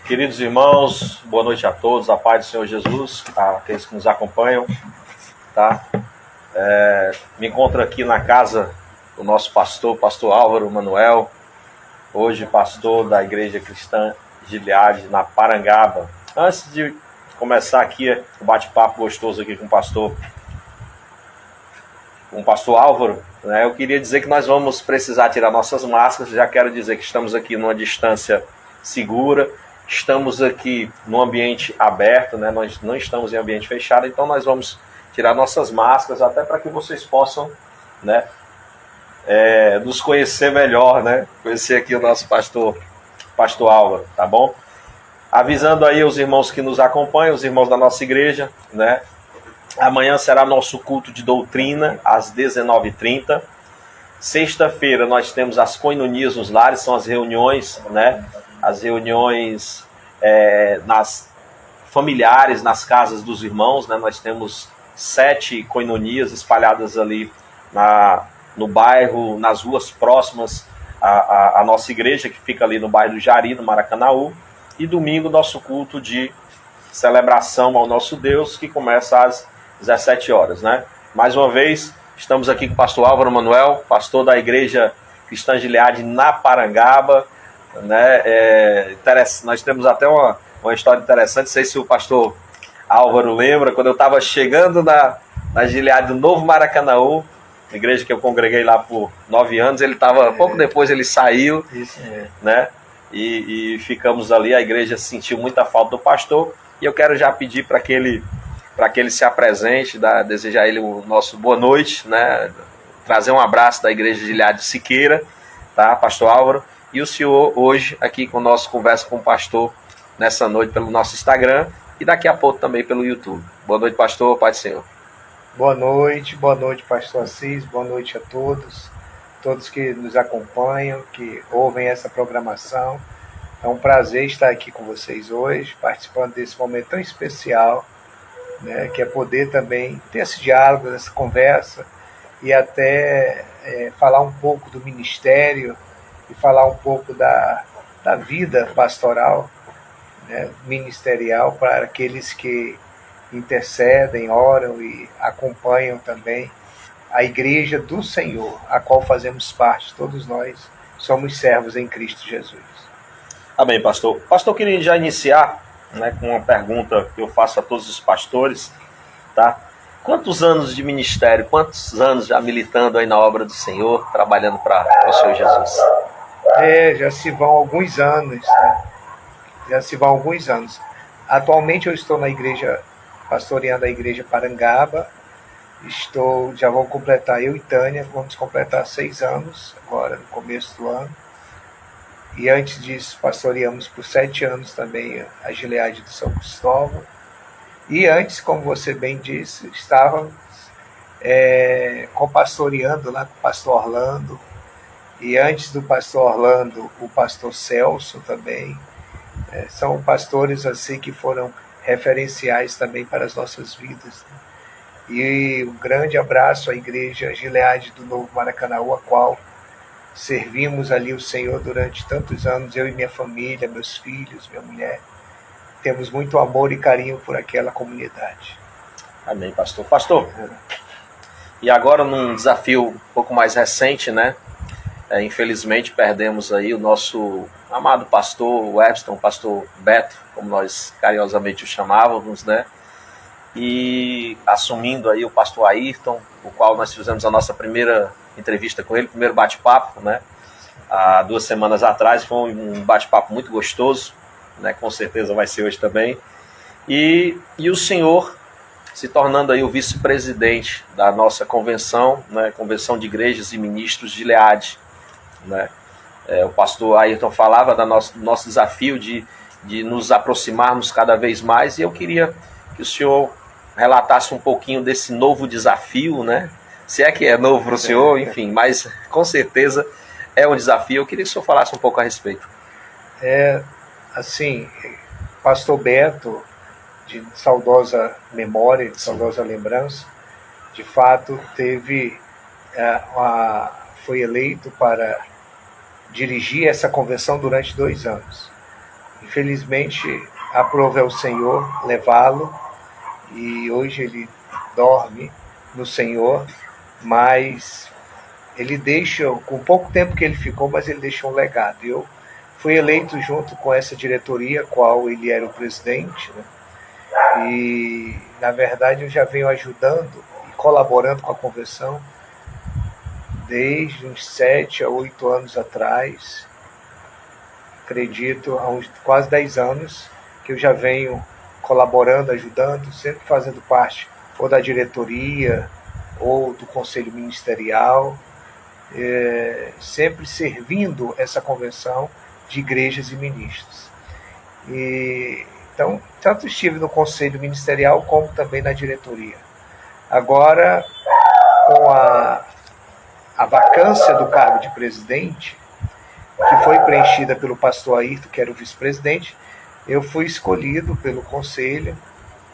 Queridos irmãos, boa noite a todos, a paz do Senhor Jesus, aqueles que nos acompanham, tá? Me encontro aqui na casa do nosso pastor Álvaro Manuel, hoje pastor da Igreja Cristã Gileade, na Parangaba. Antes de começar aqui o bate-papo gostoso aqui com o pastor Álvaro, né, eu queria dizer que nós vamos precisar tirar nossas máscaras. Já quero dizer que estamos aqui numa distância segura, estamos aqui num ambiente aberto, né, nós não estamos em ambiente fechado, então nós vamos tirar nossas máscaras até para que vocês possam, né, nos conhecer melhor, né, conhecer aqui o nosso pastor Álvaro, tá bom? Avisando aí os irmãos que nos acompanham, os irmãos da nossa igreja, né? Amanhã será nosso culto de doutrina, às 19h30. Sexta-feira nós temos as coinonias nos lares, são as reuniões, né? As reuniões familiares, nas casas dos irmãos, né? Nós temos 7 coinonias espalhadas ali no bairro, nas ruas próximas à nossa igreja, que fica ali no bairro do Jari, no Maracanaú. E domingo, nosso culto de celebração ao nosso Deus, que começa às 17 horas, né? Mais uma vez, estamos aqui com o pastor Álvaro Manuel, pastor da Igreja Cristã Gileade na Parangaba, né? Nós temos até uma história interessante, não sei se o pastor Álvaro lembra, quando eu estava chegando na Gileade do Novo Maracanaú, igreja que eu congreguei lá por 9 anos, ele estava, pouco depois ele saiu, né? E ficamos ali, a igreja sentiu muita falta do pastor, e eu quero já pedir para que ele se apresente, desejar a ele o nosso boa noite, né? Trazer um abraço da igreja de Gileade Siqueira, tá, pastor Álvaro? E o senhor hoje aqui com o nosso Conversa com o Pastor, nessa noite pelo nosso Instagram, e daqui a pouco também pelo YouTube. Boa noite, pastor, paz do Senhor. Boa noite, pastor Assis, boa noite a todos que nos acompanham, que ouvem essa programação. É um prazer estar aqui com vocês hoje, participando desse momento tão especial, né, que é poder também ter esse diálogo, essa conversa, e até falar um pouco do ministério e falar um pouco da vida pastoral, né, ministerial, para aqueles que intercedem, oram e acompanham também a igreja do Senhor, a qual fazemos parte. Todos nós somos servos em Cristo Jesus. Amém, pastor. Pastor, eu queria já iniciar, né, com uma pergunta que eu faço a todos os pastores, tá? Quantos anos de ministério, quantos anos já militando aí na obra do Senhor, trabalhando para o Senhor Jesus? Já se vão alguns anos, né? Já se vão alguns anos. Atualmente eu estou na igreja, pastoreando a igreja Parangaba. Já vou completar, eu e Tânia, vamos completar 6 anos, agora no começo do ano. E antes disso, pastoreamos por 7 anos também a Gileade de São Cristóvão. E antes, como você bem disse, estávamos pastoreando lá com o pastor Orlando. E antes do pastor Orlando, o pastor Celso também. São pastores assim que foram referenciais também para as nossas vidas, né? E um grande abraço à Igreja Gileade do Novo Maracanaú, a qual servimos ali o Senhor durante tantos anos, eu e minha família, meus filhos, minha mulher. Temos muito amor e carinho por aquela comunidade. Amém, pastor. Pastor, e agora num desafio um pouco mais recente, né? Infelizmente perdemos aí o nosso amado pastor Webster, pastor Beto, como nós carinhosamente o chamávamos, né? E assumindo aí o pastor Ayrton, o qual nós fizemos a nossa primeira entrevista com ele, primeiro bate-papo, né? Há 2 semanas atrás, foi um bate-papo muito gostoso, né? Com certeza vai ser hoje também. E o senhor se tornando aí o vice-presidente da nossa convenção, né? Convenção de Igrejas e Ministros de Gileade, né? O pastor Ayrton falava do nosso desafio de nos aproximarmos cada vez mais, e eu queria que o senhor relatasse um pouquinho desse novo desafio, né? Se é que é novo para o senhor, enfim, mas com certeza é um desafio. Eu queria que o senhor falasse um pouco a respeito. Assim, pastor Beto, de saudosa memória, de saudosa lembrança, de fato foi eleito para dirigir essa convenção durante 2 anos. Infelizmente, aprove ao Senhor levá-lo, e hoje ele dorme no Senhor, mas ele deixa, com pouco tempo que ele ficou, mas ele deixou um legado. Eu fui eleito junto com essa diretoria, qual ele era o presidente, né? E, na verdade, eu já venho ajudando e colaborando com a convenção desde uns 7 a 8 anos atrás. Acredito, há uns quase 10 anos que eu já venho colaborando, ajudando, sempre fazendo parte ou da diretoria ou do conselho ministerial, sempre servindo essa convenção de igrejas e ministros. Então, tanto estive no conselho ministerial como também na diretoria. Agora, com a vacância do cargo de presidente, que foi preenchida pelo pastor Ayrton, que era o vice-presidente, eu fui escolhido pelo conselho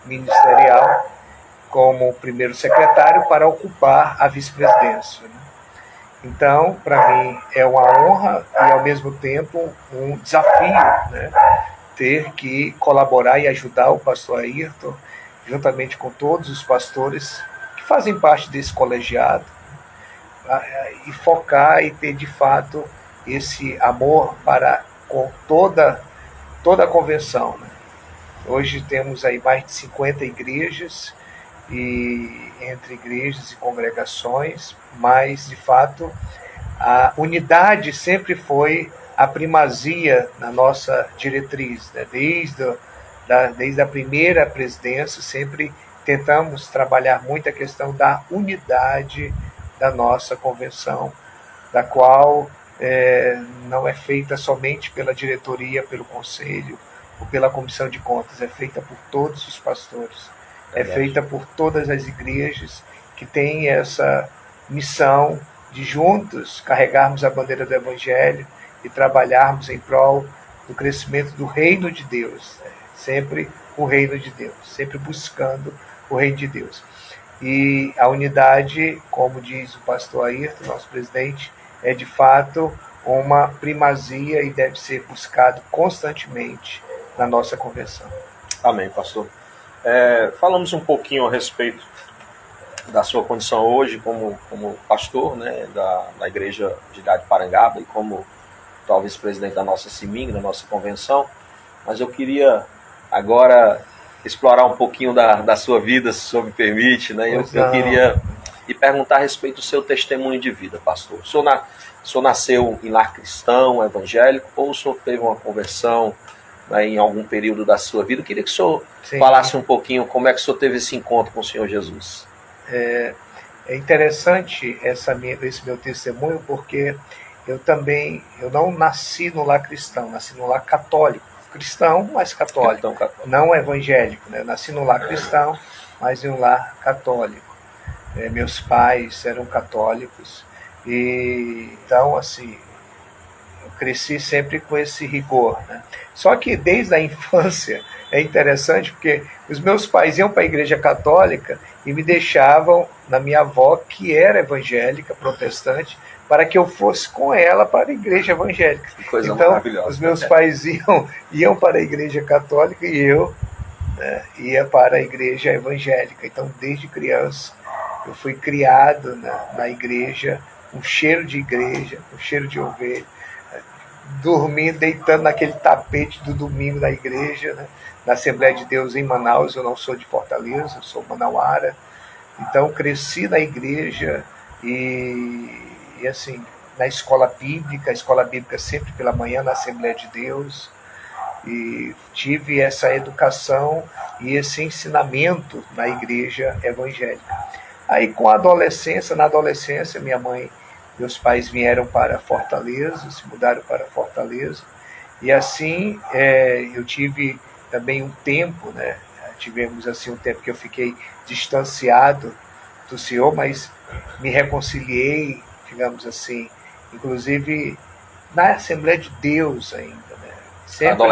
ministerial como primeiro secretário para ocupar a vice-presidência. Então, para mim, é uma honra e, ao mesmo tempo, um desafio, né? Ter que colaborar e ajudar o pastor Ayrton, juntamente com todos os pastores que fazem parte desse colegiado, e focar e ter, de fato, esse amor para com toda a convenção, né? Hoje temos aí mais de 50 igrejas, e entre igrejas e congregações, mas, de fato, a unidade sempre foi a primazia na nossa diretriz, né? Desde a primeira presidência, sempre tentamos trabalhar muito a questão da unidade da nossa convenção, da qual não é feita somente pela diretoria, pelo conselho ou pela comissão de contas, é feita por todos os pastores, é feita por todas as igrejas que têm essa missão de juntos carregarmos a bandeira do Evangelho e trabalharmos em prol do crescimento do reino de Deus, né? Sempre o reino de Deus, sempre buscando o reino de Deus. E a unidade, como diz o pastor Ayrton, nosso presidente, é de fato uma primazia e deve ser buscado constantemente na nossa convenção. Amém, pastor. Falamos um pouquinho a respeito da sua condição hoje como pastor, né, da Igreja de Idade Parangaba e como talvez presidente da nossa CIMING, da nossa convenção, mas eu queria agora explorar um pouquinho da sua vida, se o senhor me permite, né? Eu queria lhe perguntar a respeito do seu testemunho de vida, pastor. O senhor nasceu em lar cristão, evangélico, ou o senhor teve uma conversão, né, em algum período da sua vida? Eu queria que o senhor falasse um pouquinho como é que o senhor teve esse encontro com o Senhor Jesus. É interessante esse meu testemunho, porque eu não nasci no lar cristão, nasci no lar católico. Cristão, mas católico. Não evangélico, né? Eu nasci no lar cristão, mas em um lar católico. Meus pais eram católicos, e então, assim, eu cresci sempre com esse rigor, né? Só que desde a infância é interessante, porque os meus pais iam para a igreja católica e me deixavam na minha avó, que era evangélica, protestante, para que eu fosse com ela para a igreja evangélica. Que coisa então, maravilhosa. Os meus pais iam para a igreja católica e eu, né, ia para a igreja evangélica. Então, desde criança, eu fui criado na igreja, com cheiro de igreja, com cheiro de ovelha, dormindo, deitando naquele tapete do domingo na igreja, né, na Assembleia de Deus em Manaus. Eu não sou de Fortaleza, eu sou manauara. Então, cresci na igreja e assim, na escola bíblica sempre pela manhã na Assembleia de Deus, e tive essa educação e esse ensinamento na igreja evangélica. Aí na adolescência, meus pais vieram para Fortaleza, se mudaram para Fortaleza, e assim eu tive também um tempo, né? Tivemos assim um tempo que eu fiquei distanciado do Senhor, mas me reconciliei, digamos assim, inclusive na Assembleia de Deus ainda, né? Sempre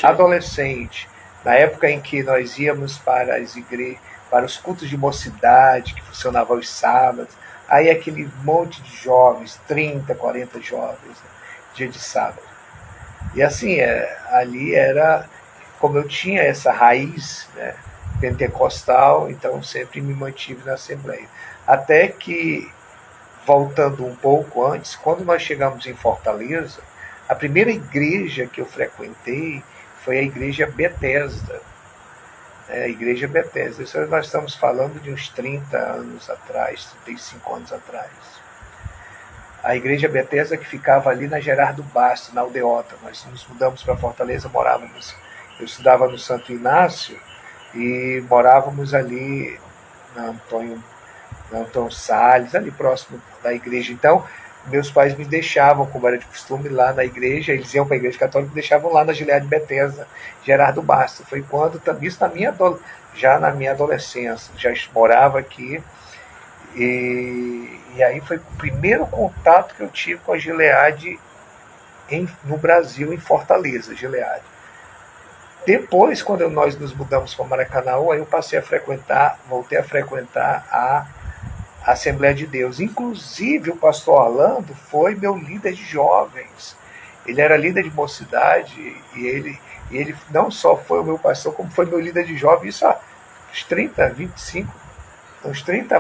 adolescente, na época em que nós íamos para as igrejas, para os cultos de mocidade, que funcionavam aos sábados, aí aquele monte de jovens, 30, 40 jovens, né? Dia de sábado. E assim, ali era, como eu tinha essa raiz, né, pentecostal, então sempre me mantive na Assembleia. Até que, voltando um pouco antes, quando nós chegamos em Fortaleza, a primeira igreja que eu frequentei foi a Igreja Betesda. A Igreja Betesda. Isso nós estamos falando de uns 30 anos atrás, 35 anos atrás. A Igreja Betesda, que ficava ali na Gerardo Basto, na Aldeota. Nós nos mudamos para Fortaleza, eu estudava no Santo Inácio e morávamos ali na Antônio Salles, ali próximo da igreja. Então, meus pais me deixavam, como era de costume, lá na igreja, eles iam para a igreja católica e me deixavam lá na Gilead Betesda, Gerardo Basto. Foi quando, isso já na minha adolescência, já morava aqui, e aí foi o primeiro contato que eu tive com a Gilead no Brasil, em Fortaleza, Gilead. Depois, quando nós nos mudamos para Maracanaú, aí eu voltei a frequentar a Assembleia de Deus. Inclusive, o pastor Orlando foi meu líder de jovens. Ele era líder de mocidade e ele não só foi o meu pastor, como foi meu líder de jovens, isso há uns 30, 25,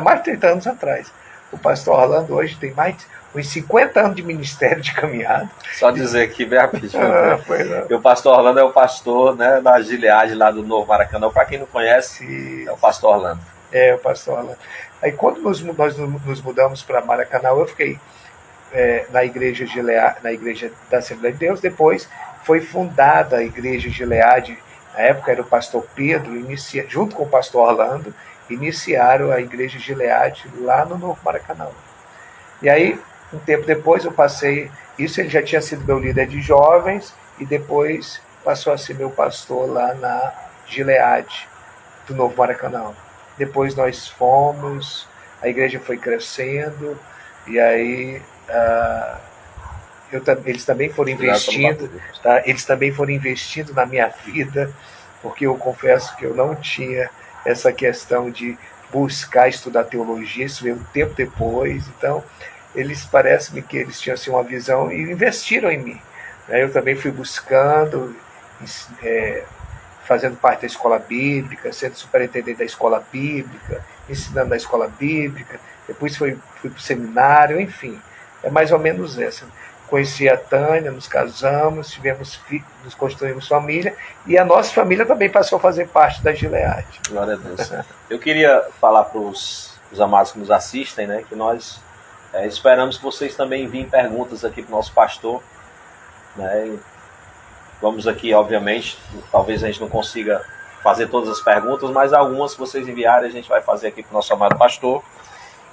mais de 30 anos atrás. O pastor Orlando hoje tem mais uns 50 anos de ministério de caminhada. Só dizer aqui, bem rapidinho. O pastor Orlando é o pastor, né, da Gilead, lá do Novo Maracanã. Para quem não conhece, é o pastor Orlando. O pastor Orlando. Aí quando nós nos mudamos para Maracanã, eu fiquei na igreja Gilead, na igreja da Assembleia de Deus. Depois foi fundada a igreja Gilead. Na época era o pastor Pedro, junto com o pastor Orlando, iniciaram a igreja Gilead lá no Novo Maracanã. E aí, um tempo depois, eu passei. Isso, ele já tinha sido meu líder de jovens e depois passou a ser meu pastor lá na Gilead do Novo Maracanã. Depois nós fomos, a igreja foi crescendo, e aí eles também foram investindo, tá? Eles também foram investindo na minha vida, porque eu confesso que eu não tinha essa questão de buscar estudar teologia, isso veio um tempo depois. Então, parece-me que eles tinham assim, uma visão e investiram em mim. Eu também fui buscando, fazendo parte da escola bíblica, sendo superintendente da escola bíblica, ensinando na escola bíblica, depois fui para o seminário, enfim, é mais ou menos essa. Conheci a Tânia, nos casamos, tivemos filhos, nos construímos família, e a nossa família também passou a fazer parte da Gilead. Glória a Deus. Eu queria falar para os amados que nos assistem, né, que nós esperamos que vocês também enviem perguntas aqui para o nosso pastor, né. Vamos aqui, obviamente, talvez a gente não consiga fazer todas as perguntas, mas algumas que vocês enviarem a gente vai fazer aqui para o nosso amado pastor.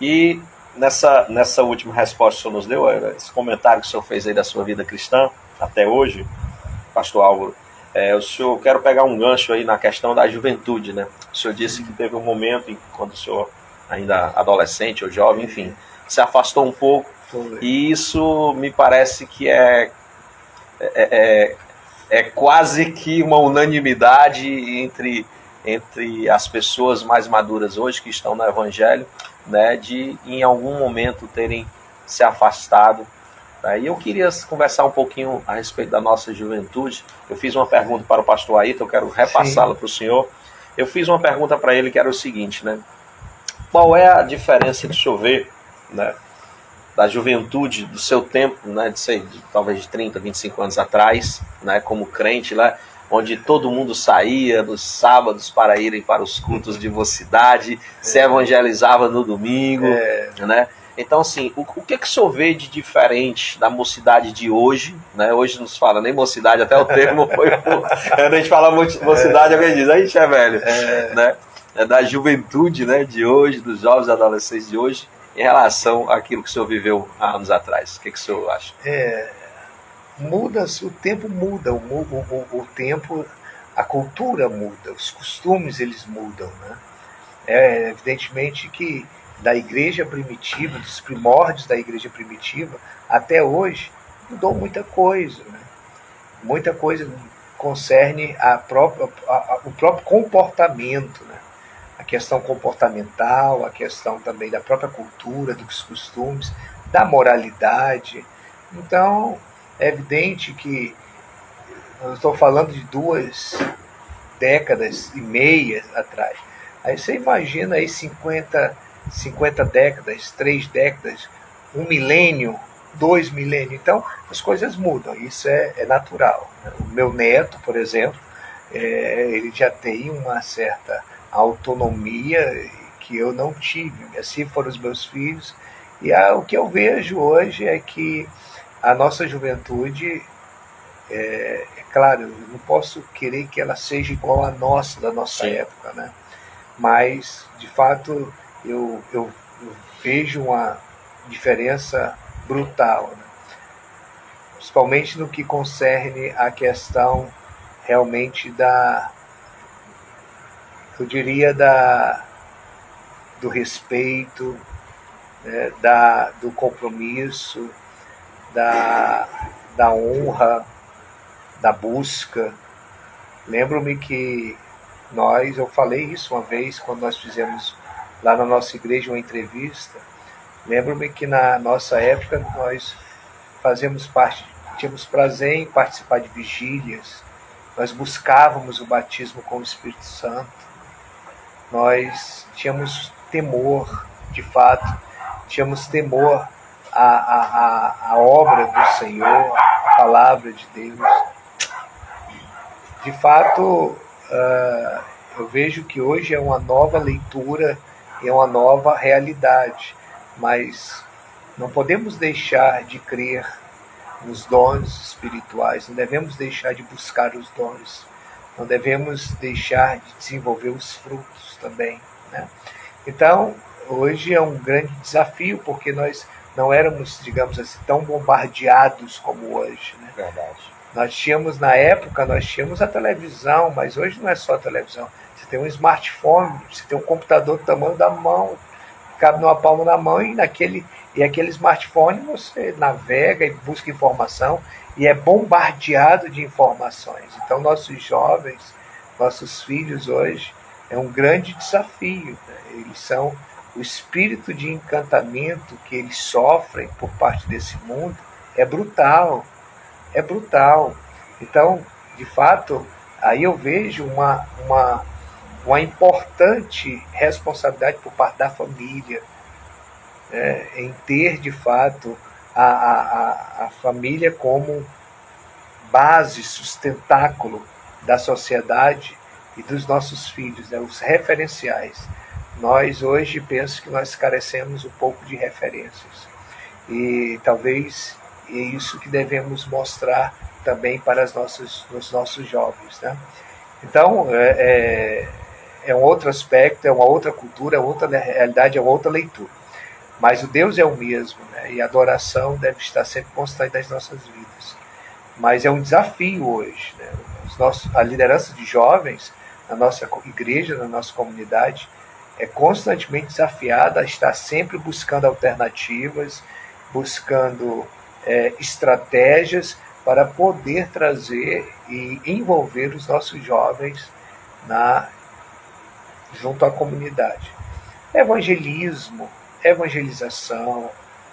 E nessa última resposta que o senhor nos deu, esse comentário que o senhor fez aí da sua vida cristã até hoje, pastor Álvaro, eu quero pegar um gancho aí na questão da juventude, né? O senhor disse que teve um momento quando o senhor, ainda adolescente ou jovem, enfim, se afastou um pouco, e isso me parece que é quase que uma unanimidade entre as pessoas mais maduras hoje que estão no Evangelho, né, de em algum momento terem se afastado. E eu queria conversar um pouquinho a respeito da nossa juventude. Eu fiz uma pergunta para o pastor Ayrton, eu quero repassá-la para o senhor. Eu fiz uma pergunta para ele que era o seguinte, né? Qual é a diferença que o senhor vê, né, da juventude do seu tempo, né, talvez de 30, 25 anos atrás, né, como crente, né, onde todo mundo saía nos sábados para irem para os cultos de mocidade, se evangelizava no domingo, né? Então, assim, o que o senhor vê de diferente da mocidade de hoje, né? Hoje não se fala nem mocidade, até o termo foi... Quando a gente fala mocidade, alguém diz, a gente é velho, né? Da juventude, né, de hoje, dos jovens e adolescentes de hoje, em relação àquilo que o senhor viveu há anos atrás. O que o senhor acha? Muda-se, o tempo muda, o tempo, a cultura muda, os costumes eles mudam, né? Evidentemente que da igreja primitiva, dos primórdios da igreja primitiva, até hoje, mudou muita coisa, né? Muita coisa concerne o próprio comportamento, né? A questão comportamental, a questão também da própria cultura, dos costumes, da moralidade. Então, é evidente que eu estou falando de 2 décadas e meia atrás. Aí você imagina aí 50 décadas, 3 décadas, 1 milênio, 2 milênios. Então, as coisas mudam, isso é natural. O meu neto, por exemplo, ele já tem uma certa autonomia que eu não tive. Assim foram os meus filhos. E o que eu vejo hoje é que a nossa juventude, claro, eu não posso querer que ela seja igual à nossa, da nossa Sim. época, né? Mas, de fato, eu vejo uma diferença brutal, né? Principalmente no que concerne a questão realmente eu diria, do respeito, né, do compromisso, da honra, da busca. Lembro-me que eu falei isso uma vez quando nós fizemos lá na nossa igreja uma entrevista. Lembro-me que na nossa época nós tínhamos prazer em participar de vigílias, nós buscávamos o batismo com o Espírito Santo, nós tínhamos temor, de fato, tínhamos temor à obra do Senhor, à palavra de Deus. De fato, eu vejo que hoje é uma nova leitura, é uma nova realidade, mas não podemos deixar de crer nos dons espirituais, não devemos deixar de buscar os dons, não devemos deixar de desenvolver os frutos também, né? Então, hoje é um grande desafio, porque nós não éramos, digamos assim, tão bombardeados como hoje, né? Verdade. Na época, nós tínhamos a televisão, mas hoje não é só a televisão. Você tem um smartphone, você tem um computador do tamanho da mão, cabe numa palma da mão, e aquele smartphone você navega e busca informação e é bombardeado de informações. Então, nossos jovens, nossos filhos hoje, é um grande desafio, né? Eles são o espírito de encantamento que eles sofrem por parte desse mundo, é brutal. É brutal. Então, de fato, aí eu vejo uma importante responsabilidade por parte da família, né, em ter, de fato, a família como base, sustentáculo da sociedade e dos nossos filhos, né, os referenciais. Nós hoje penso que nós carecemos um pouco de referências. E talvez é isso que devemos mostrar também para os nossos jovens, né? Então, é um outro aspecto, é uma outra cultura, é outra realidade, é uma outra leitura. Mas o Deus é o mesmo, né? E a adoração deve estar sempre constante nas nossas vidas. Mas é um desafio hoje, né? A liderança de jovens na nossa igreja, na nossa comunidade, é constantemente desafiada a estar sempre buscando alternativas, buscando estratégias para poder trazer e envolver os nossos jovens junto à comunidade. Evangelismo, evangelização,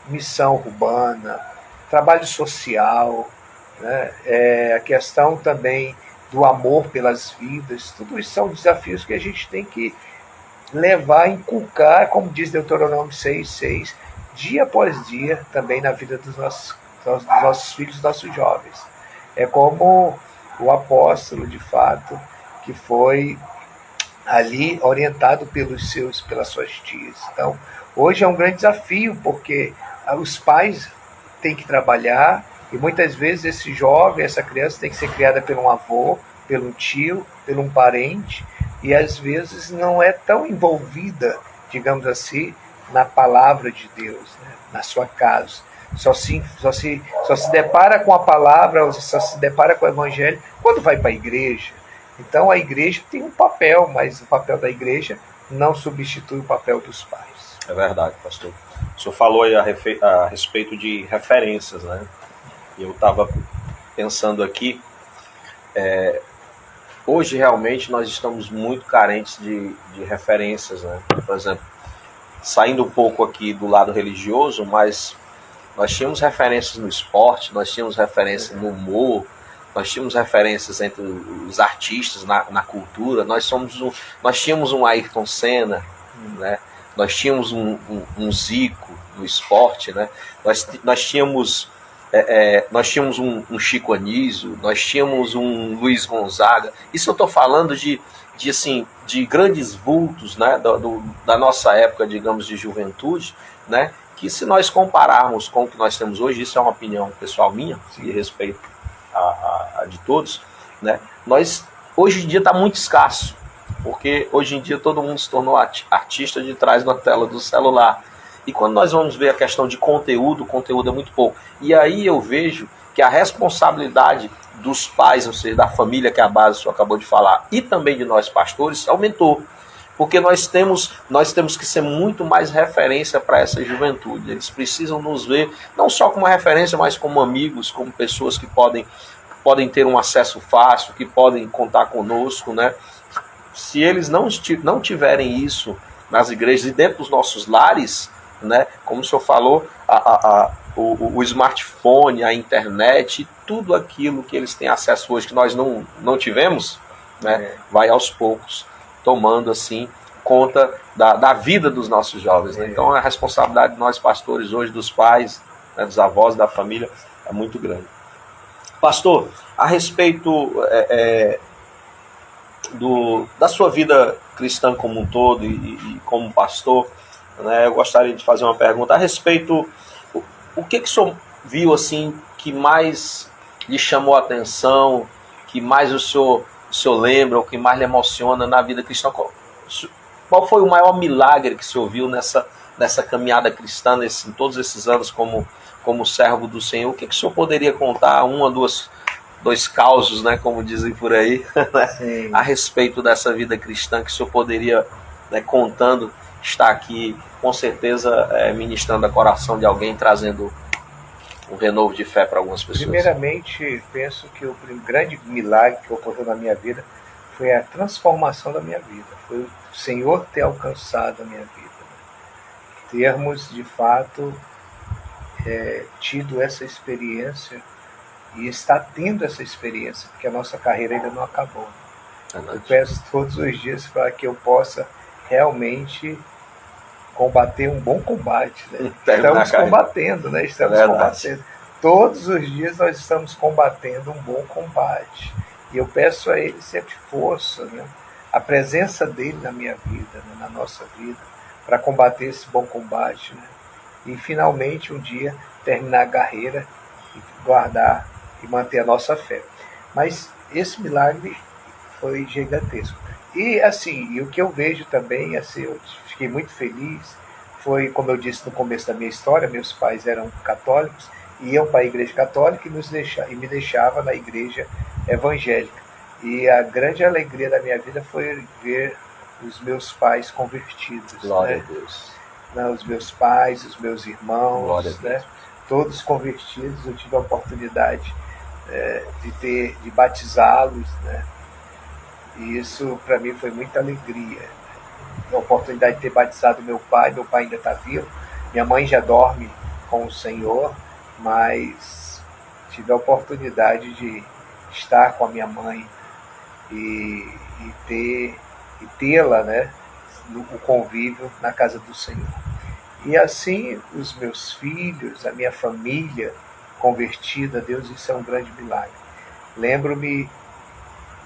missão urbana, trabalho social, né? A questão também do amor pelas vidas, tudo isso são desafios que a gente tem que levar, inculcar, como diz Deuteronômio 6:6, dia após dia, também na vida dos nossos filhos, dos nossos jovens. É como o apóstolo, de fato, que foi ali orientado pelas suas tias. Então, hoje é um grande desafio, porque os pais têm que trabalhar, e muitas vezes esse jovem, essa criança tem que ser criada por um avô, pelo tio, por um parente, e às vezes não é tão envolvida, digamos assim, na palavra de Deus, né? Na sua casa. Só se depara com a palavra, ou só se depara com o evangelho quando vai para a igreja. Então a igreja tem um papel, mas o papel da igreja não substitui o papel dos pais. É verdade, pastor. O senhor falou aí a respeito de referências, né? E eu estava pensando aqui, hoje realmente nós estamos muito carentes de referências, né? Por exemplo, saindo um pouco aqui do lado religioso, mas nós tínhamos referências no esporte, nós tínhamos referências no humor, nós tínhamos referências entre os artistas na cultura, nós tínhamos um Ayrton Senna, né? Nós tínhamos um Zico no esporte, né? Nós tínhamos um Chico Anísio, nós tínhamos um Luiz Gonzaga. Isso eu estou falando de grandes vultos, né? Da nossa época, digamos, de juventude, né? Que se nós compararmos com o que nós temos hoje, isso é uma opinião pessoal minha, de respeito a de todos, né? Nós, hoje em dia está muito escasso, porque hoje em dia todo mundo se tornou artista de trás da tela do celular. E quando nós vamos ver a questão de conteúdo, o conteúdo é muito pouco. E aí eu vejo que a responsabilidade dos pais, ou seja, da família, que é a base que o senhor acabou de falar, e também de nós pastores, aumentou. Porque nós temos que ser muito mais referência para essa juventude. Eles precisam nos ver, não só como referência, mas como amigos, como pessoas que podem ter um acesso fácil, que podem contar conosco, né? Se eles não tiverem isso nas igrejas e dentro dos nossos lares, né? Como o senhor falou, o smartphone, a internet, tudo aquilo que eles têm acesso hoje que nós não tivemos, né? Vai aos poucos tomando assim conta da vida dos nossos jovens, né? Então a responsabilidade de nós pastores hoje, dos pais, né, dos avós, da família, é muito grande. Pastor, a respeito da sua vida cristã como um todo e como pastor, né, eu gostaria de fazer uma pergunta a respeito, o que o senhor viu assim que mais lhe chamou a atenção, que mais o senhor lembra, o que mais lhe emociona na vida cristã? Qual foi o maior milagre que o senhor viu nessa caminhada cristã, em todos esses anos como servo do Senhor? O que o senhor poderia contar, dois causos, né, como dizem por aí, né, a respeito dessa vida cristã que o senhor poderia, né, contando, estar aqui, com certeza, ministrando a coração de alguém, trazendo um renovo de fé para algumas pessoas? Primeiramente, penso que o grande milagre que ocorreu na minha vida foi a transformação da minha vida. Foi o Senhor ter alcançado a minha vida. Termos, de fato, tido essa experiência e estar tendo essa experiência, porque a nossa carreira ainda não acabou. Eu peço todos os dias para que eu possa realmente combater um bom combate, né? Estamos combatendo, né? Estamos combatendo. Todos os dias nós estamos combatendo um bom combate. E eu peço a Ele sempre força, né? A presença dEle na minha vida, né? Na nossa vida, para combater esse bom combate, né? E finalmente um dia terminar a carreira e guardar e manter a nossa fé. Mas esse milagre foi gigantesco. E assim, e o que eu vejo também, assim, eu fiquei muito feliz, foi, como eu disse no começo da minha história, meus pais eram católicos, iam para a igreja católica e me deixava na igreja evangélica. E a grande alegria da minha vida foi ver os meus pais convertidos. Glória, né? a Deus. Os meus pais, os meus irmãos, né? Todos convertidos. Eu tive a oportunidade de batizá-los, né? E isso para mim foi muita alegria. A oportunidade de ter batizado meu pai ainda está vivo, minha mãe já dorme com o Senhor, mas tive a oportunidade de estar com a minha mãe e tê-la, né, no convívio na casa do Senhor. E assim os meus filhos, a minha família convertida a Deus, isso é um grande milagre. Lembro-me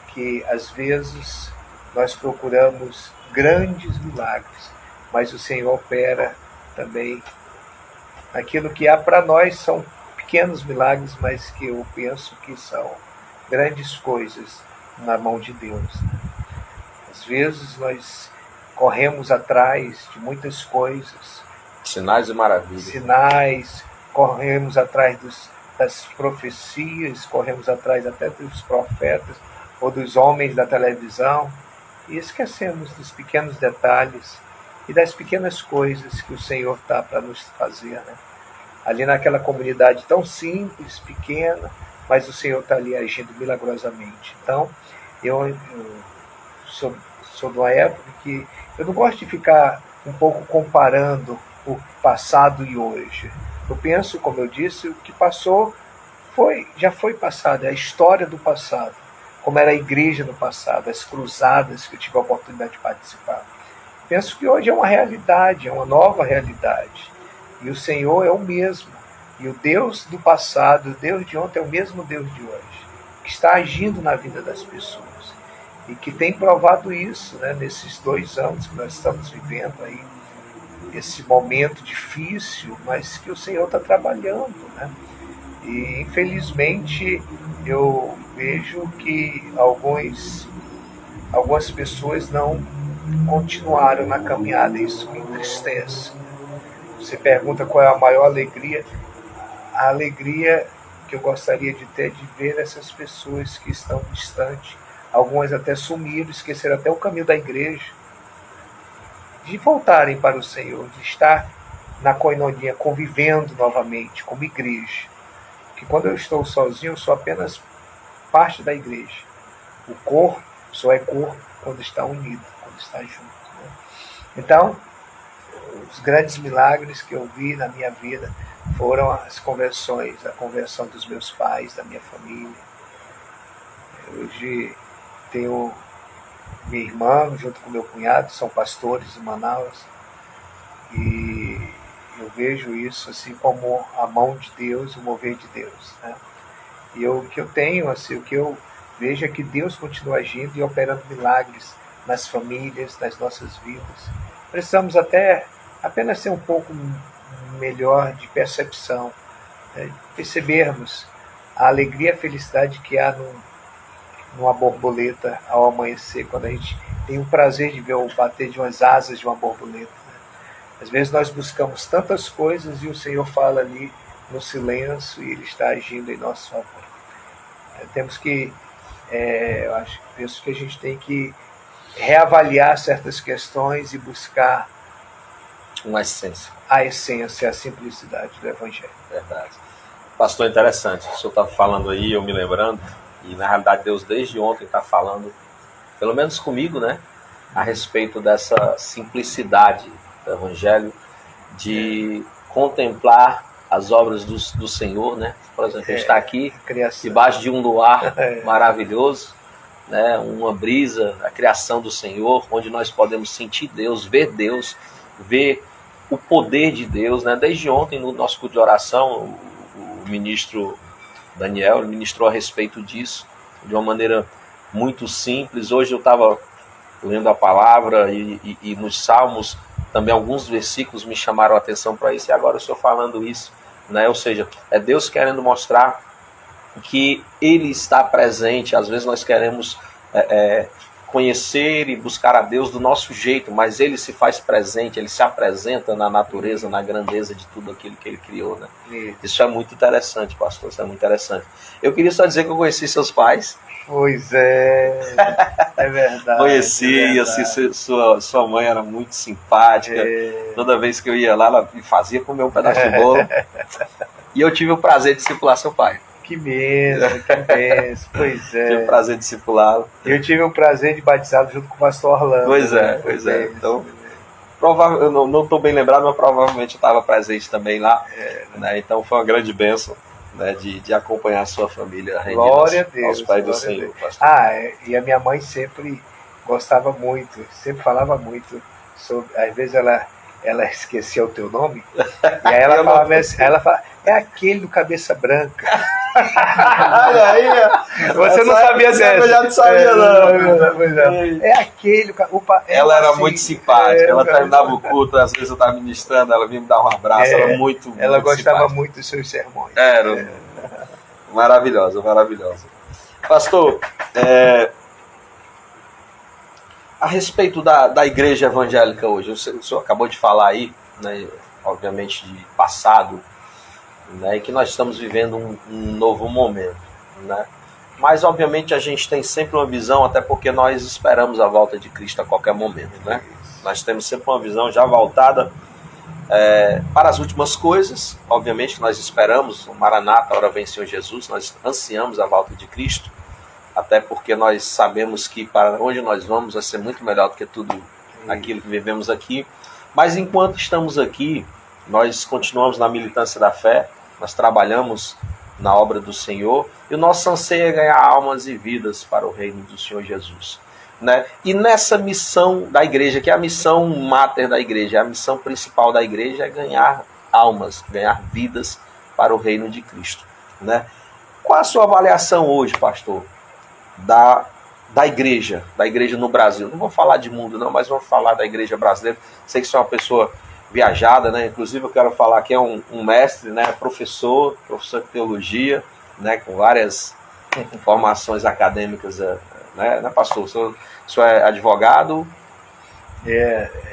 que às vezes nós procuramos grandes milagres, mas o Senhor opera também aquilo que há para nós, são pequenos milagres, mas que eu penso que são grandes coisas na mão de Deus. Às vezes nós corremos atrás de muitas coisas, sinais e maravilhas, corremos atrás das profecias, corremos atrás até dos profetas ou dos homens da televisão, e esquecemos dos pequenos detalhes e das pequenas coisas que o Senhor está para nos fazer, né? Ali naquela comunidade tão simples, pequena, mas o Senhor está ali agindo milagrosamente. Então, eu sou de uma época que eu não gosto de ficar um pouco comparando o passado e hoje. Eu penso, como eu disse, o que passou já foi passado, é a história do passado, como era a igreja no passado, as cruzadas que eu tive a oportunidade de participar. Penso que hoje é uma realidade, é uma nova realidade. E o Senhor é o mesmo. E o Deus do passado, o Deus de ontem é o mesmo Deus de hoje, que está agindo na vida das pessoas. E que tem provado isso, né, nesses 2 anos que nós estamos vivendo aí, esse momento difícil, mas que o Senhor está trabalhando, né? E infelizmente eu vejo que algumas pessoas não continuaram na caminhada, isso me entristece. Você pergunta qual é a maior alegria? A alegria que eu gostaria de ter de ver essas pessoas que estão distantes, algumas até sumiram, esqueceram até o caminho da igreja, de voltarem para o Senhor, de estar na coinonia, convivendo novamente como igreja. Que quando eu estou sozinho, eu sou apenas parte da igreja. O corpo só é corpo quando está unido, quando está junto, né? Então, os grandes milagres que eu vi na minha vida foram as conversões, a conversão dos meus pais, da minha família. Hoje tenho minha irmã, junto com meu cunhado, são pastores em Manaus, e eu vejo isso assim como a mão de Deus, o mover de Deus, né? E o que eu tenho, assim, o que eu vejo é que Deus continua agindo e operando milagres nas famílias, nas nossas vidas. Precisamos apenas ser um pouco melhor de percepção, né? Percebermos a alegria e a felicidade que há numa borboleta ao amanhecer, quando a gente tem o prazer de ver o bater de umas asas de uma borboleta, né? Às vezes nós buscamos tantas coisas e o Senhor fala ali no silêncio e Ele está agindo em nosso favor. Temos que, penso que a gente tem que reavaliar certas questões e buscar uma essência. A essência, a simplicidade do Evangelho. Verdade. Pastor, interessante. O senhor está falando aí, eu me lembrando, e na realidade Deus desde ontem está falando, pelo menos comigo, né, a respeito dessa simplicidade do Evangelho, de contemplar as obras do Senhor, né? Por exemplo, a gente está aqui debaixo de um luar maravilhoso, né? Uma brisa, a criação do Senhor, onde nós podemos sentir Deus, ver o poder de Deus, né? Desde ontem, no nosso culto de oração, o ministro Daniel ministrou a respeito disso, de uma maneira muito simples. Hoje eu estava lendo a palavra e nos Salmos, também alguns versículos me chamaram a atenção para isso, e agora eu estou falando isso, né? Ou seja, é Deus querendo mostrar que Ele está presente. Às vezes nós queremos conhecer e buscar a Deus do nosso jeito, mas Ele se faz presente, Ele se apresenta na natureza, na grandeza de tudo aquilo que Ele criou, né? Isso é muito interessante, pastor, isso é muito interessante. Eu queria só dizer que eu conheci seus pais. Pois é, é verdade. Conheci, assim, sua mãe era muito simpática. Toda vez que eu ia lá, ela me fazia comer um pedaço de bolo. E eu tive o prazer de discipular seu pai. Que mesmo, pois é. Tive o prazer de discipulá-lo. Eu tive o prazer de batizá-lo junto com o pastor Orlando. Pois é. Então, eu não estou bem lembrado, mas provavelmente eu estava presente também lá. Né? Então foi uma grande bênção, né, de acompanhar a sua família. Glória a Deus. Aos pais do Senhor. E a minha mãe sempre gostava muito, sempre falava muito sobre, às vezes ela esquecia o teu nome, e aí ela falava assim, é aquele do cabeça branca. Olha aí, você não sabia dessa. Eu já não sabia, não. É aquele. Ela era muito simpática, ela terminava o culto, às vezes eu estava ministrando, ela vinha me dar um abraço, ela gostava simpática. muito dos seus sermões. Maravilhosa. Pastor, a respeito da igreja evangélica hoje, o senhor acabou de falar aí, né, obviamente de passado, né, e que nós estamos vivendo um novo momento, né? Mas obviamente a gente tem sempre uma visão, até porque nós esperamos a volta de Cristo a qualquer momento, né? Nós temos sempre uma visão já voltada para as últimas coisas. Obviamente nós esperamos o Maranata, a hora vem Senhor Jesus, nós ansiamos a volta de Cristo, até porque nós sabemos que para onde nós vamos vai ser muito melhor do que tudo aquilo que vivemos aqui. Mas enquanto estamos aqui, nós continuamos na militância da fé, nós trabalhamos na obra do Senhor, e o nosso anseio é ganhar almas e vidas para o reino do Senhor Jesus. Né? E nessa missão da igreja, que é a missão máter da igreja, a missão principal da igreja é ganhar almas, ganhar vidas para o reino de Cristo. Né? Qual a sua avaliação hoje, pastor, da igreja no Brasil? Não vou falar de mundo não, mas vou falar da igreja brasileira. Sei que você é uma pessoa viajada, né? Inclusive eu quero falar que é um mestre, né? Professor de teologia, né? Com várias formações acadêmicas, né, pastor? O senhor é advogado?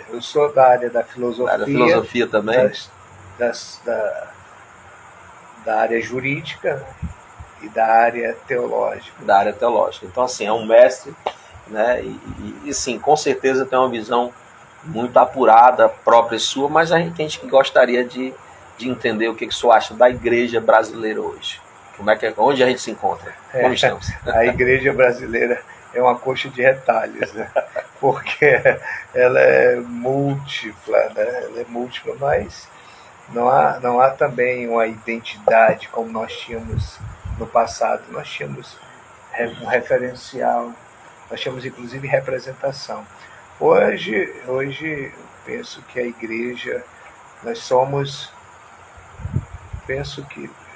Eu sou da área da filosofia. Da área da filosofia também? Da área jurídica e da área teológica. Da área teológica. Então, assim, é um mestre, né? E sim, com certeza tem uma visão muito apurada, própria sua, mas a gente gostaria de entender o que o senhor acha da igreja brasileira hoje. Onde a gente se encontra? Como estamos? A igreja brasileira é uma coxa de retalhos, né? Porque ela é múltipla, né? Ela é múltipla, mas não há também uma identidade como nós tínhamos no passado. Nós tínhamos um referencial, nós tínhamos inclusive representação. Hoje eu penso que a igreja, nós somos,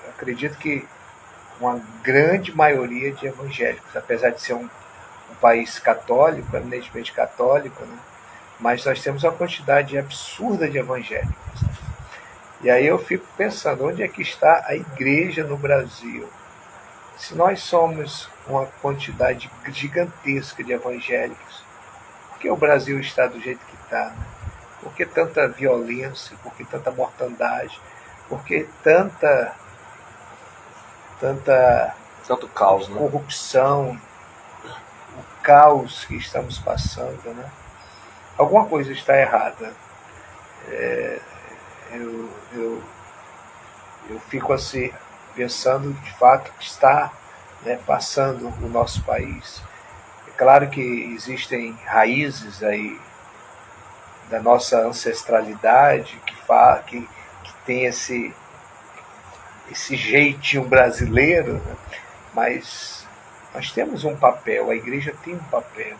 acredito que uma grande maioria de evangélicos, apesar de ser um país católico, eminentemente católico, né? Mas nós temos uma quantidade absurda de evangélicos. Né? E aí eu fico pensando, onde é que está a igreja no Brasil? Se nós somos uma quantidade gigantesca de evangélicos, por que o Brasil está do jeito que está? Né? Por que tanta violência? Por que tanta mortandade? Por que tanta tanto caos, né? Corrupção, o caos que estamos passando, né? Alguma coisa está errada. Eu fico assim pensando de fato que está, né, passando o nosso país. É claro que existem raízes aí da nossa ancestralidade que tem esse jeitinho brasileiro, né? Mas nós temos um papel, a igreja tem um papel.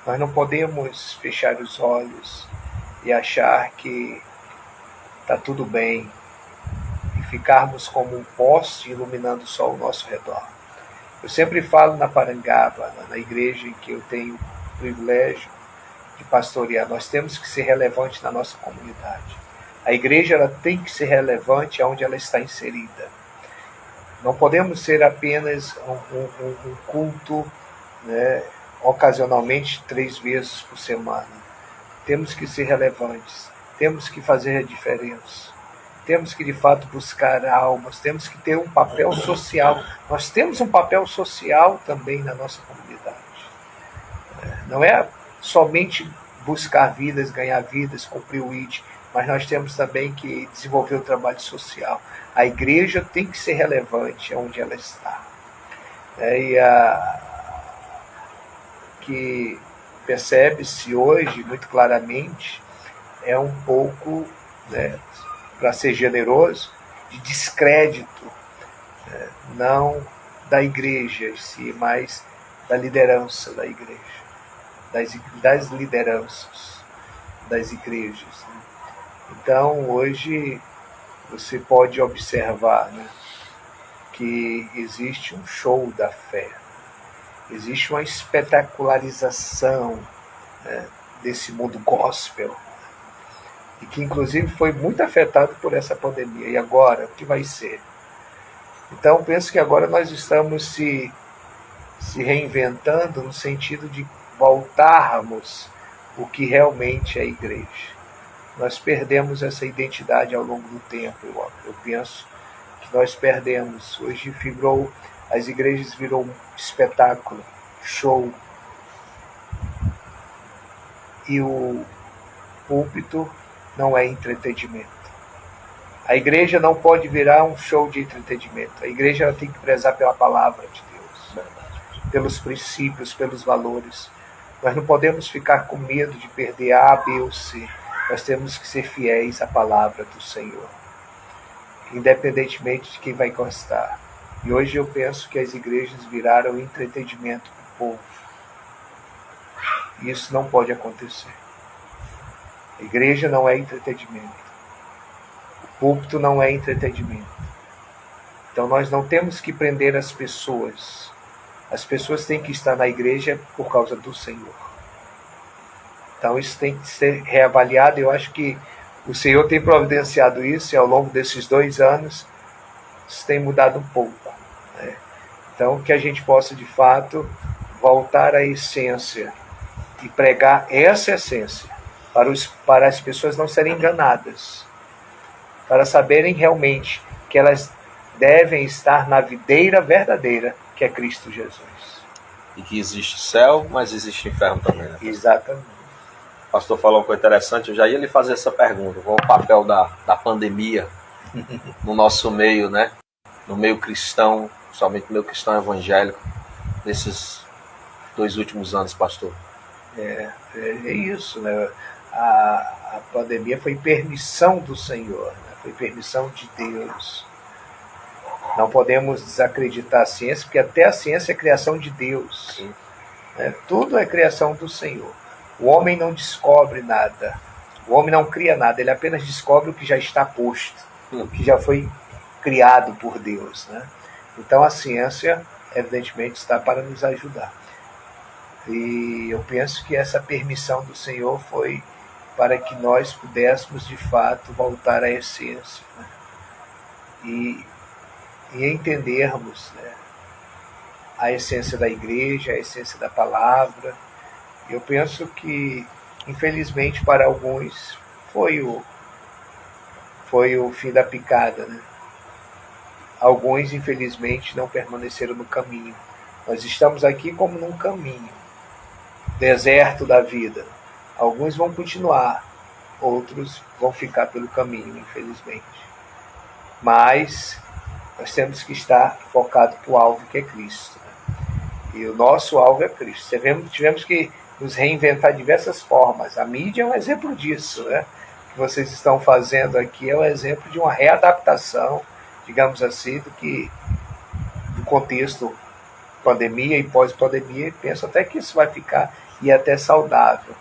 Nós não podemos fechar os olhos e achar que está tudo bem e ficarmos como um poste iluminando só o nosso redor. Eu sempre falo na Parangaba, na igreja em que eu tenho o privilégio de pastorear, nós temos que ser relevantes na nossa comunidade. A igreja ela tem que ser relevante onde ela está inserida. Não podemos ser apenas um culto, né, ocasionalmente 3 vezes por semana. Temos que ser relevantes, temos que fazer a diferença, temos que de fato buscar almas, temos que ter um papel social. Nós temos um papel social também na nossa comunidade. Não é somente buscar vidas, ganhar vidas, cumprir o ID, mas nós temos também que desenvolver o trabalho social. A igreja tem que ser relevante onde ela está. Que percebe-se hoje muito claramente é um pouco, né, para ser generoso, de descrédito, né, não da igreja em si, mas da liderança da igreja, das lideranças das igrejas. Né? Então, hoje, você pode observar, né, que existe um show da fé, existe uma espetacularização, né, desse mundo gospel, e que inclusive foi muito afetado por essa pandemia. E agora, o que vai ser? Então, penso que agora nós estamos se reinventando no sentido de voltarmos o que realmente é a igreja. Nós perdemos essa identidade ao longo do tempo. Eu penso que nós perdemos. Hoje as igrejas virou um espetáculo, show. E o púlpito não é entretenimento. A igreja não pode virar um show de entretenimento. A igreja ela tem que prezar pela palavra de Deus, pelos princípios, pelos valores. Nós não podemos ficar com medo de perder A, B ou C. Nós temos que ser fiéis à palavra do Senhor. independentemente de quem vai gostar. E hoje eu penso que as igrejas viraram entretenimento para o povo. Isso não pode acontecer. A igreja não é entretenimento. O púlpito não é entretenimento. Então nós não temos que prender as pessoas. As pessoas têm que estar na igreja por causa do Senhor. Então isso tem que ser reavaliado. Eu acho que o Senhor tem providenciado isso, e ao longo desses 2 anos isso tem mudado um pouco, né? Então que a gente possa de fato voltar à essência e pregar essa essência para as pessoas não serem enganadas, para saberem realmente que elas devem estar na videira verdadeira, que é Cristo Jesus. E que existe céu, mas existe inferno também, né? Exatamente. O pastor falou uma coisa interessante, eu já ia lhe fazer essa pergunta. Qual o papel da pandemia no nosso meio, né? No meio cristão, somente no meio cristão evangélico, nesses 2 últimos anos, pastor? É isso, né? A pandemia foi permissão do Senhor, né? Foi permissão de Deus. Não podemos desacreditar a ciência, porque até a ciência é criação de Deus. Né? Tudo é criação do Senhor. O homem não descobre nada. O homem não cria nada. Ele apenas descobre o que já está posto, o que já foi criado por Deus, né? Então a ciência, evidentemente, está para nos ajudar. E eu penso que essa permissão do Senhor foi para que nós pudéssemos, de fato, voltar à essência, né? E entendermos, né, a essência da igreja, a essência da palavra. Eu penso que, infelizmente, para alguns foi o fim da picada, né? Alguns, infelizmente, não permaneceram no caminho. Nós estamos aqui como num caminho, deserto da vida. Alguns vão continuar, outros vão ficar pelo caminho, infelizmente. Mas nós temos que estar focados para o alvo, que é Cristo, né? E o nosso alvo é Cristo. Tivemos que nos reinventar de diversas formas. A mídia é um exemplo disso, né? O que vocês estão fazendo aqui é um exemplo de uma readaptação, digamos assim, do contexto pandemia e pós-pandemia, e penso até que isso vai ficar e até saudável,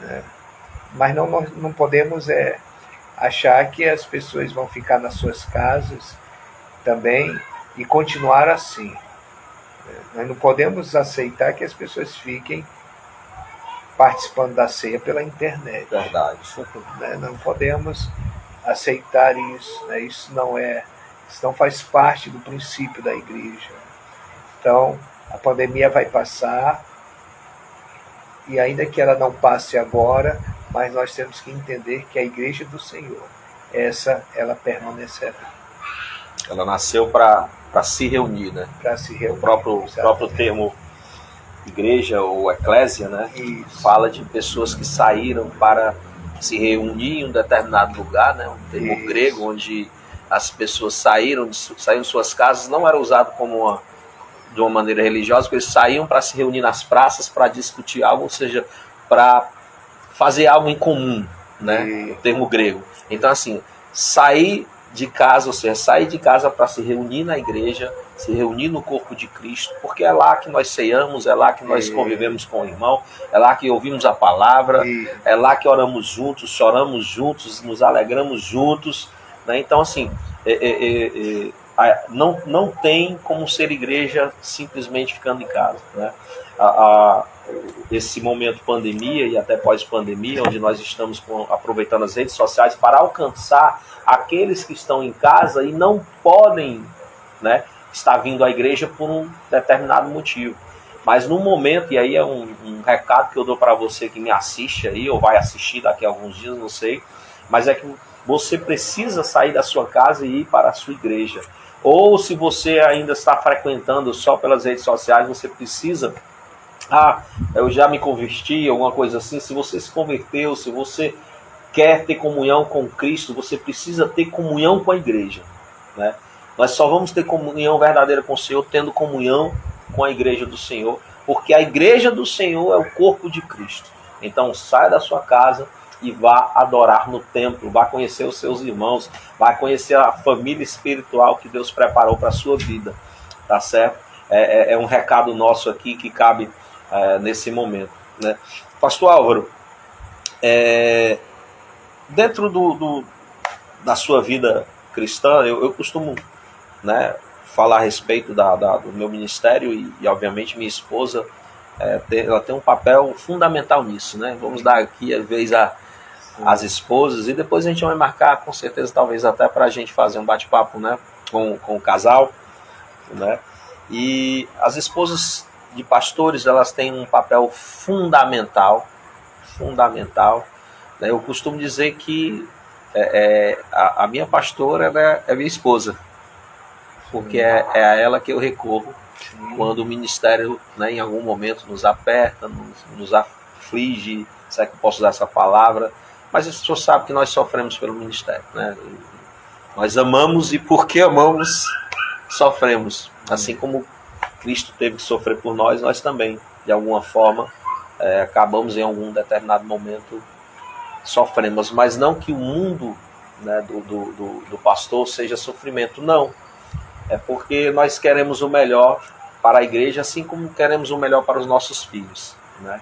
né? Mas não podemos achar que as pessoas vão ficar nas suas casas também e continuar assim. Nós não podemos aceitar que as pessoas fiquem participando da ceia pela internet. Verdade. Né? Não podemos aceitar isso, né? Isso não faz parte do princípio da igreja. Então, a pandemia vai passar, e ainda que ela não passe agora, mas nós temos que entender que a igreja do Senhor, ela permanecerá. Ela nasceu para se reunir, né? Para se reunir. O próprio termo igreja ou eclésia, né? Isso. Fala de pessoas que saíram para se reunir em um determinado lugar, né? Um termo Isso. grego, onde as pessoas saíram de suas casas, não era usado como de uma maneira religiosa, porque eles saíam para se reunir nas praças para discutir algo, ou seja, para fazer algo em comum, né? O termo grego. Então, assim, sair de casa, ou seja, sair de casa para se reunir na igreja, se reunir no corpo de Cristo, porque é lá que nós ceiamos, é lá que nós convivemos com o irmão, é lá que ouvimos a palavra, é lá que oramos juntos, choramos juntos, nos alegramos juntos, né? Então, assim, não tem como ser igreja simplesmente ficando em casa, né? Esse momento pandemia e até pós-pandemia, onde nós estamos aproveitando as redes sociais para alcançar aqueles que estão em casa e não podem, né, estar vindo à igreja por um determinado motivo. Mas no momento, e aí é um recado que eu dou para você que me assiste aí, ou vai assistir daqui a alguns dias, não sei, mas é que você precisa sair da sua casa e ir para a sua igreja. Ou se você ainda está frequentando só pelas redes sociais, você precisa... eu já me converti, alguma coisa assim. Se você se converteu, se você quer ter comunhão com Cristo, você precisa ter comunhão com a igreja, né? Nós só vamos ter comunhão verdadeira com o Senhor tendo comunhão com a igreja do Senhor, porque a igreja do Senhor é o corpo de Cristo. Então saia da sua casa, e vá adorar no templo, vá conhecer os seus irmãos, vá conhecer a família espiritual que Deus preparou para a sua vida, tá certo? É um recado nosso aqui que cabe nesse momento, né? Pastor Álvaro, dentro da sua vida cristã, eu costumo, né, falar a respeito do meu ministério e obviamente minha esposa ela tem um papel fundamental nisso, né? Vamos dar aqui a vez às esposas e depois a gente vai marcar com certeza talvez até para a gente fazer um bate-papo, né, com o casal, né? E as esposas de pastores, elas têm um papel fundamental, né? Eu costumo dizer que a minha pastora é minha esposa, porque é a ela que eu recorro quando o ministério, né, em algum momento nos aperta, nos aflige, se é que eu posso usar essa palavra, mas o senhor sabe que nós sofremos pelo ministério, né? Nós amamos e porque amamos, sofremos. Assim como Cristo teve que sofrer por nós, nós também, de alguma forma, acabamos em algum determinado momento sofremos, mas não que o mundo, né, do pastor seja sofrimento, não. É porque nós queremos o melhor para a igreja, assim como queremos o melhor para os nossos filhos, né?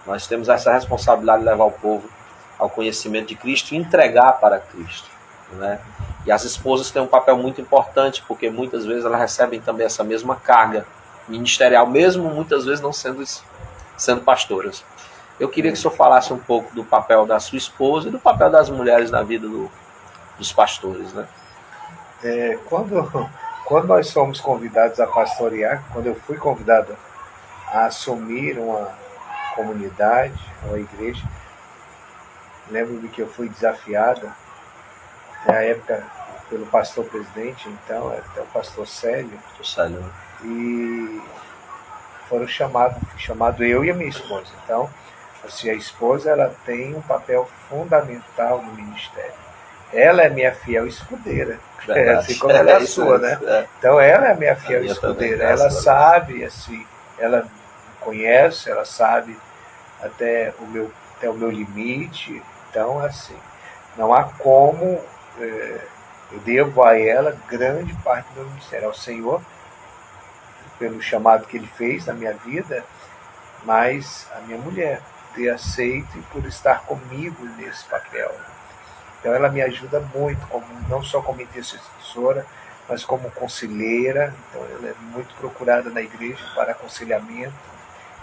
Nós temos essa responsabilidade de levar o povo ao conhecimento de Cristo e entregar para Cristo, né? E as esposas têm um papel muito importante, porque muitas vezes elas recebem também essa mesma carga ministerial, mesmo muitas vezes não sendo pastoras. Eu queria que o senhor falasse um pouco do papel da sua esposa e do papel das mulheres na vida dos pastores, né? Quando nós somos convidados a pastorear, quando eu fui convidado a assumir uma comunidade, uma igreja, lembro-me que eu fui desafiado, na época, pelo pastor presidente, então, até o pastor Célio, Né? E fui chamado eu e a minha esposa. Então, assim, a esposa, ela tem um papel fundamental no ministério. Ela é minha fiel escudeira, assim como ela é a sua, né? Então, ela é minha fiel escudeira. Ela sabe, assim, ela me conhece, ela sabe até o meu limite. Então, assim, não há como eu devo a ela grande parte do meu ministério, ao Senhor, pelo chamado que ele fez na minha vida, mas a minha mulher ter aceito e por estar comigo nesse papel. Então ela me ajuda muito, não só como intercessora, mas como conselheira. Então ela é muito procurada na igreja para aconselhamento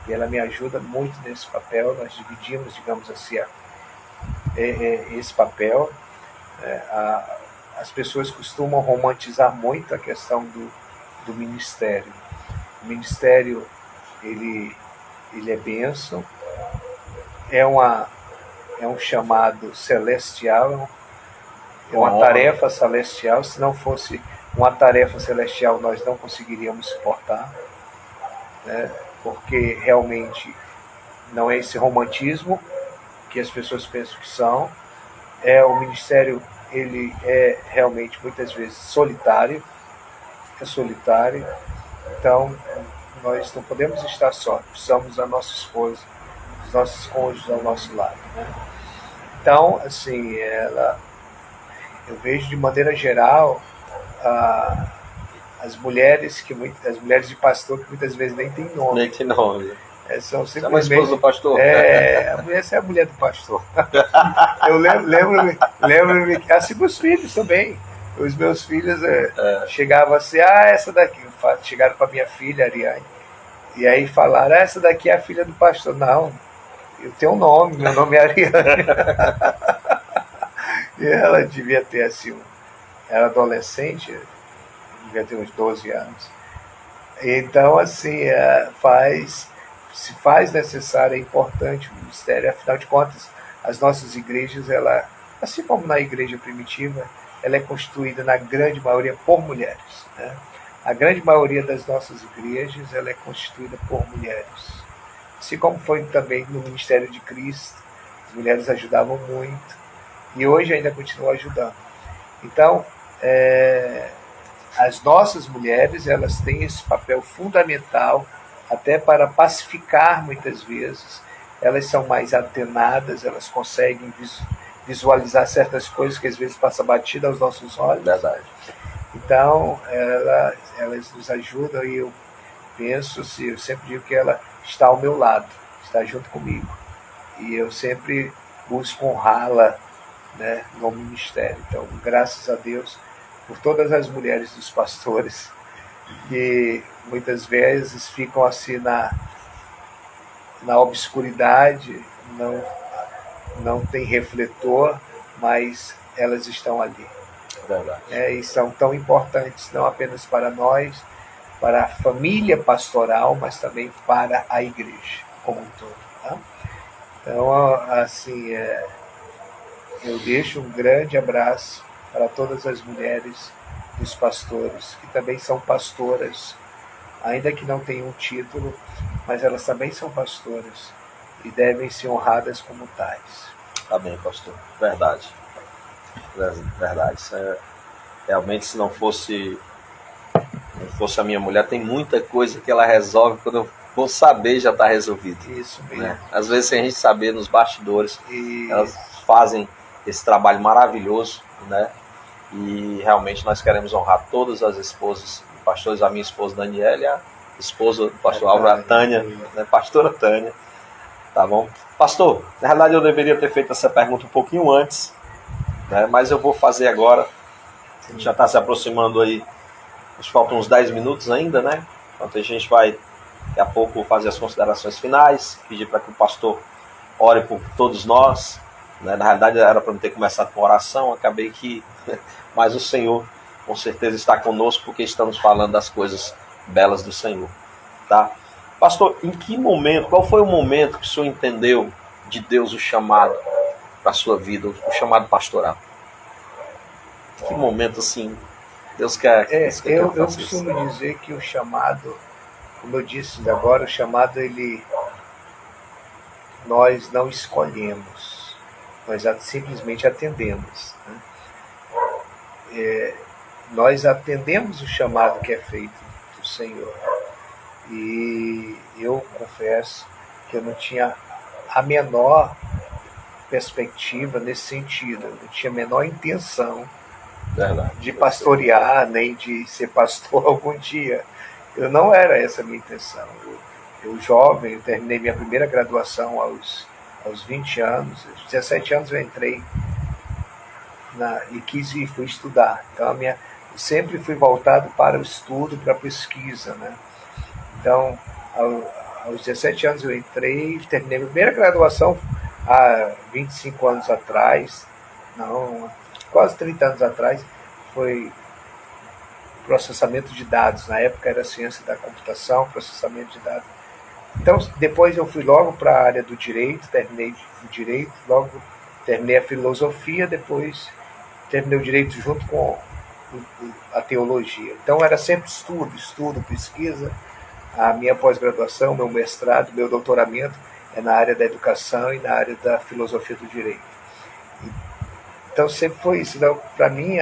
e ela me ajuda muito nesse papel. Nós dividimos, digamos assim, esse papel. As pessoas costumam romantizar muito a questão do ministério. O ministério, ele é bênção, é um chamado celestial, é uma tarefa celestial. Se não fosse uma tarefa celestial, nós não conseguiríamos suportar, né? Porque realmente não é esse romantismo que as pessoas pensam que são. O ministério, ele é realmente muitas vezes solitário, então nós não podemos estar só, precisamos da nossa esposa, dos nossos cônjuges ao nosso lado, né? Então, assim, eu vejo de maneira geral as mulheres de pastor que muitas vezes nem tem nome. Nem tem nome. São simplesmente, é uma esposa do pastor? Essa é a mulher do pastor. Eu lembro-me que assim meus filhos também. Os meus filhos chegavam assim, essa daqui, chegaram para minha filha, Ariane, e aí falaram, essa daqui é a filha do pastor. Não, eu tenho um nome, meu nome é Ariane. E ela devia ter assim, era adolescente, devia ter uns 12 anos. Então, assim, se faz necessário, é importante o ministério. Afinal de contas, as nossas igrejas, assim como na igreja primitiva, ela é constituída na grande maioria por mulheres, né? A grande maioria das nossas igrejas, ela é constituída por mulheres. Assim como foi também no ministério de Cristo, as mulheres ajudavam muito e hoje ainda continuam ajudando. Então, as nossas mulheres, elas têm esse papel fundamental até para pacificar muitas vezes elas são mais atenadas, elas conseguem visualizar certas coisas que às vezes passam batida aos nossos olhos. Verdade. Então, elas nos ajudam e eu sempre digo que ela está ao meu lado, está junto comigo. E eu sempre busco honrá-la, né, no ministério. Então, graças a Deus por todas as mulheres dos pastores que muitas vezes ficam assim na obscuridade, não tem refletor, mas elas estão ali. Verdade. E são tão importantes, não apenas para nós, para a família pastoral, mas também para a igreja como um todo. Tá? Então, assim, eu deixo um grande abraço para todas as mulheres dos pastores, que também são pastoras, ainda que não tenham um título, mas elas também são pastoras e devem ser honradas como tais. Amém, pastor. Verdade. Verdade. Realmente, se não fosse a minha mulher, tem muita coisa que ela resolve, quando eu vou saber já está resolvido. Isso mesmo. Né? Às vezes, sem a gente saber, nos bastidores, elas fazem esse trabalho maravilhoso, né? E realmente nós queremos honrar todas as esposas, pastores, a minha esposa Daniela e a esposa do pastor Álvaro, a Tânia, né? Pastora Tânia. Tá bom? Pastor, na realidade eu deveria ter feito essa pergunta um pouquinho antes, né? Mas eu vou fazer agora. A gente já está se aproximando aí, acho que faltam uns 10 minutos ainda, né? Então a gente vai, daqui a pouco, fazer as considerações finais, pedir para que o pastor ore por todos nós, né? Na realidade era para não ter começado com oração, acabei que... Mas o Senhor com certeza está conosco, porque estamos falando das coisas belas do Senhor, tá? Pastor, em que momento, qual foi o momento que o senhor entendeu de Deus o chamado para a sua vida, o chamado pastoral? Que momento, assim, Deus quer que eu costumo dizer que o chamado, como eu disse agora, o chamado, nós não escolhemos, nós simplesmente atendemos. Né? Nós atendemos o chamado que é feito do Senhor. E eu confesso que eu não tinha a menor perspectiva nesse sentido, eu não tinha a menor intenção de pastorear, nem de ser pastor algum dia. Eu não era essa a minha intenção. Eu jovem, eu terminei minha primeira graduação aos 20 anos, aos 17 anos eu entrei e fui estudar. Então eu sempre fui voltado para o estudo, para a pesquisa, né? Então, aos 17 anos eu entrei, terminei a primeira graduação há 25 anos atrás, quase 30 anos atrás, foi processamento de dados. Na época era ciência da computação, processamento de dados. Então, depois eu fui logo para a área do direito, terminei o direito, logo terminei a filosofia, depois terminei o direito junto com a teologia. Então, era sempre estudo, pesquisa. A minha pós-graduação, meu mestrado, meu doutoramento é na área da educação e na área da filosofia do direito. Então sempre foi isso. Então, para mim,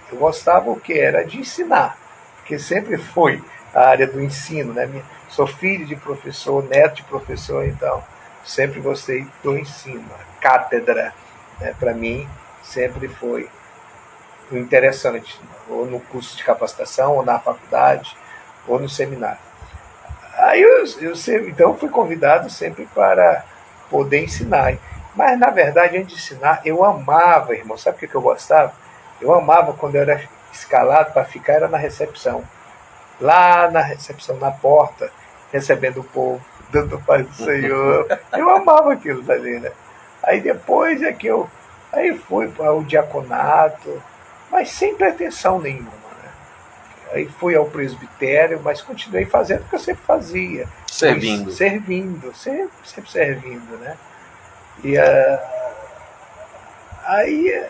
eu gostava era de ensinar, porque sempre foi a área do ensino, né? Sou filho de professor, neto de professor, então sempre gostei do ensino. A cátedra, né, para mim, sempre foi interessante, ou no curso de capacitação, ou na faculdade, ou no seminário. Aí então fui convidado sempre para poder ensinar. Mas, na verdade, antes de ensinar, eu amava, irmão. Sabe o que eu gostava? Eu amava quando eu era escalado para ficar, era na recepção. Lá na recepção, na porta, recebendo o povo, dando paz do Senhor. Eu amava aquilo dali, né? Aí depois aí fui para o diaconato, mas sem pretensão nenhuma. Né? Aí fui ao presbitério, mas continuei fazendo o que eu sempre fazia. Servindo, sempre servindo, né? E aí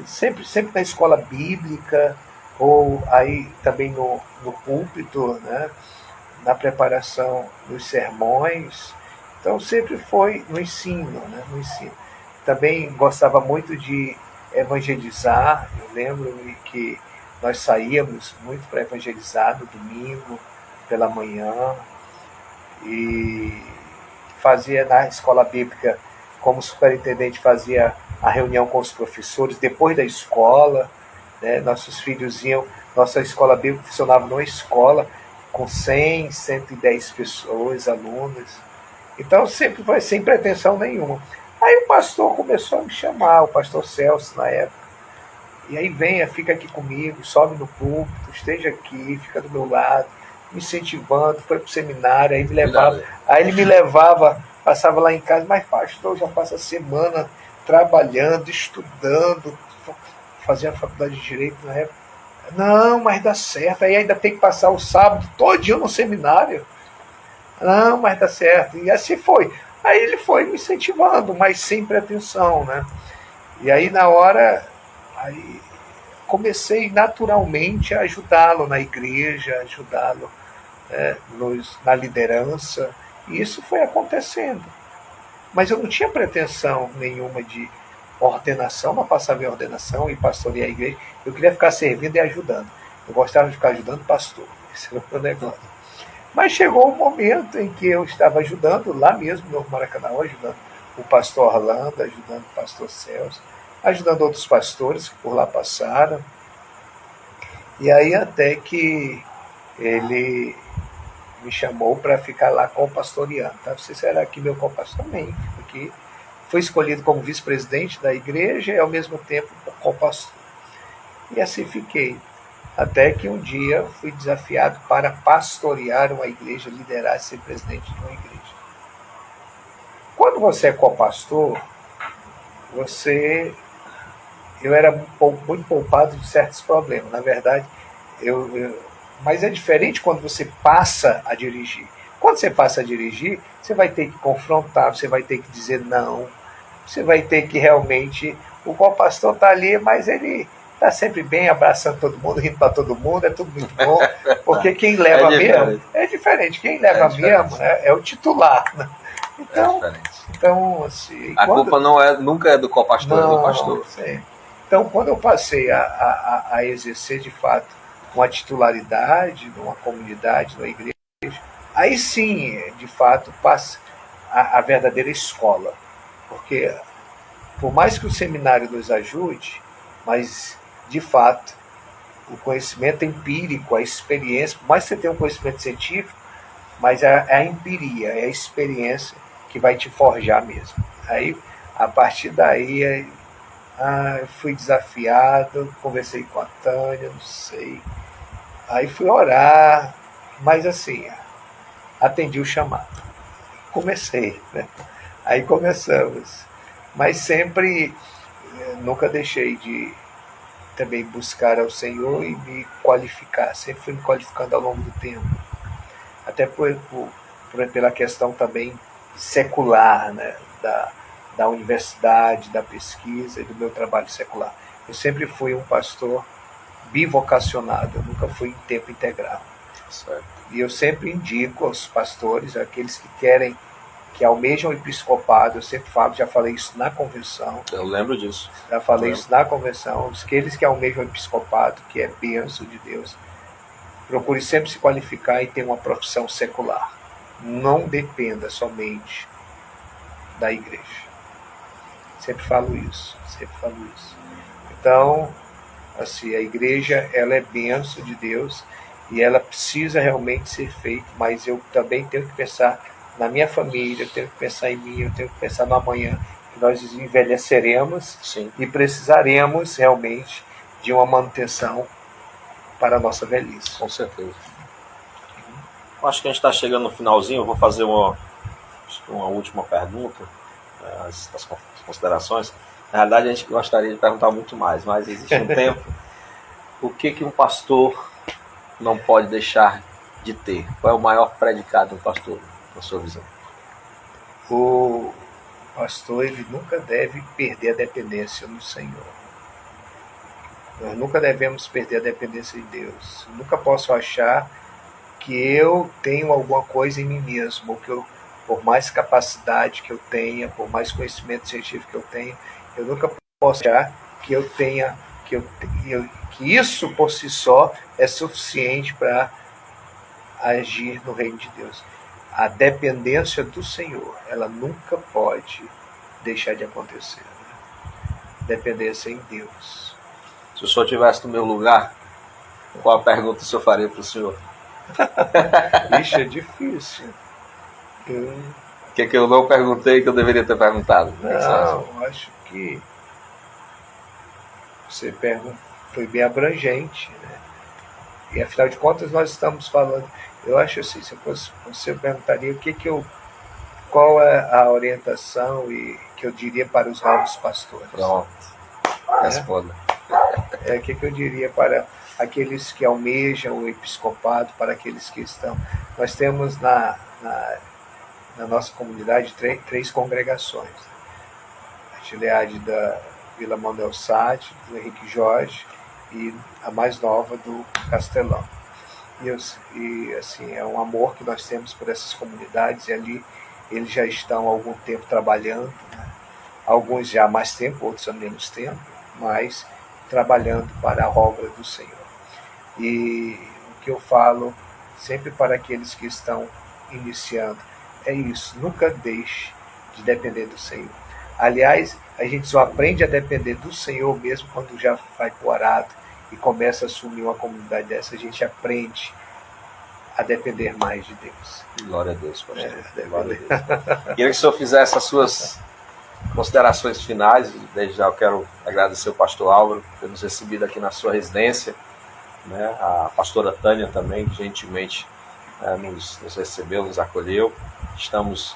sempre na escola bíblica, ou aí também no púlpito, né? Na preparação dos sermões. Então sempre foi no ensino, né? No ensino. Também gostava muito de evangelizar. Eu lembro-me que nós saíamos muito para evangelizar no domingo, pela manhã. e fazia na escola bíblica, como superintendente, fazia a reunião com os professores depois da escola, né? Nossos filhos iam, nossa escola bíblica funcionava numa escola com 100, 110 pessoas, alunos. Então sempre foi sem pretensão nenhuma. Aí o pastor começou a me chamar, o pastor Celso na época. E aí venha, fica aqui comigo, sobe no púlpito, esteja aqui, fica do meu lado, me incentivando, foi pro seminário, aí ele me levava, passava lá em casa, mas pastor, eu já passo a semana trabalhando, estudando, fazia a faculdade de Direito na época. Não, mas dá certo, aí ainda tem que passar o sábado todinho no seminário. Não, mas dá certo. E assim foi. Aí ele foi me incentivando, mas sem pretensão, né? E aí na hora, aí comecei naturalmente a ajudá-lo na igreja, ajudá-lo na liderança. E isso foi acontecendo. Mas eu não tinha pretensão nenhuma de ordenação, não passava em ordenação e pastorear a igreja. Eu queria ficar servindo e ajudando. Eu gostava de ficar ajudando o pastor. Esse era o meu negócio. Mas chegou um momento em que eu estava ajudando, lá mesmo no Maracanã, ajudando o pastor Orlando, ajudando o pastor Celso, ajudando outros pastores que por lá passaram. E aí até que ele me chamou para ficar lá co-pastoreando. Tá? Você será aqui meu co-pastor também, porque foi escolhido como vice-presidente da igreja e ao mesmo tempo co-pastor. E assim fiquei. Até que um dia fui desafiado para pastorear uma igreja, liderar, ser presidente de uma igreja. Quando você é co-pastor, eu era muito poupado de certos problemas. Na verdade, mas é diferente quando você passa a dirigir. Quando você passa a dirigir, você vai ter que confrontar, você vai ter que dizer não, você vai ter que realmente... O co-pastor está ali, mas ele está sempre bem, abraçando todo mundo, rindo para todo mundo, é tudo muito bom, porque quem leva mesmo é diferente. Quem leva mesmo é o titular. Né? Então, assim, a culpa nunca é do co-pastor, é do pastor. Sim. Então, quando eu passei a exercer de fato uma titularidade numa comunidade, numa igreja, aí sim, de fato, passa a verdadeira escola. Porque, por mais que o seminário nos ajude, mas, de fato, o conhecimento empírico, a experiência, por mais que você tenha um conhecimento científico, mas é a empiria, é a experiência que vai te forjar mesmo. Aí, a partir daí, eu fui desafiado, conversei com a Tânia, não sei. Aí fui orar, mas assim, atendi o chamado. Comecei, né? Aí começamos. Mas sempre, nunca deixei de também buscar ao Senhor e me qualificar. Sempre fui me qualificando ao longo do tempo. Até pela questão também secular, né? Da universidade, da pesquisa e do meu trabalho secular. Eu sempre fui um pastor bivocacionado, eu nunca fui em tempo integral. Certo. E eu sempre indico aos pastores, aqueles que querem, que almejam o episcopado, eu sempre falo, já falei isso na convenção. Eu lembro disso. Já falei isso na convenção, aqueles que almejam o episcopado, que é bênção de Deus, procure sempre se qualificar e ter uma profissão secular. Não dependa somente da igreja. Sempre falo isso. Então, assim, a igreja, ela é bênção de Deus e ela precisa realmente ser feita, mas eu também tenho que pensar na minha família, eu tenho que pensar em mim, eu tenho que pensar no amanhã, que nós envelheceremos. Sim. E precisaremos realmente de uma manutenção para a nossa velhice. Com certeza. Acho que a gente está chegando no finalzinho, eu vou fazer uma última pergunta, as considerações. Na realidade, a gente gostaria de perguntar muito mais, mas existe um tempo. O que um pastor não pode deixar de ter? Qual é o maior predicado de um pastor, na sua visão? O pastor, ele nunca deve perder a dependência no Senhor. Nós nunca devemos perder a dependência de Deus. Eu nunca posso achar que eu tenho alguma coisa em mim mesmo, ou que eu, por mais capacidade que eu tenha, por mais conhecimento científico que eu tenha, eu nunca posso achar que eu tenha, que isso por si só é suficiente para agir no reino de Deus. a dependência do Senhor, ela nunca pode deixar de acontecer. Né? Dependência em Deus. Se o senhor estivesse no meu lugar, qual a pergunta o senhor faria para o senhor? Isso é difícil. O que eu não perguntei que eu deveria ter perguntado? Não, acho que você foi bem abrangente, né? E afinal de contas nós estamos falando. Eu acho assim, se fosse você, eu perguntaria qual é a orientação e que eu diria para os novos pastores. Pronto. Responda. O que eu diria para aqueles que almejam o episcopado, para aqueles que estão. Nós temos na nossa comunidade três congregações. A Gileade da Vila Manuel Sade, do Henrique Jorge, e a mais nova do Castelão. E assim, é um amor que nós temos por essas comunidades, e ali eles já estão há algum tempo trabalhando, né? Alguns já há mais tempo, outros há menos tempo, mas trabalhando para a obra do Senhor. E o que eu falo sempre para aqueles que estão iniciando é isso: nunca deixe de depender do Senhor. Aliás, a gente só aprende a depender do Senhor mesmo quando já vai para o arado e começa a assumir uma comunidade dessa. A gente aprende a depender mais de Deus. Glória a Deus, pastor. Glória a Deus. Queria que o senhor fizesse as suas considerações finais. Desde já eu quero agradecer o pastor Álvaro por ter nos recebido aqui na sua residência, né? A pastora Tânia também, gentilmente nos recebeu, nos acolheu. Estamos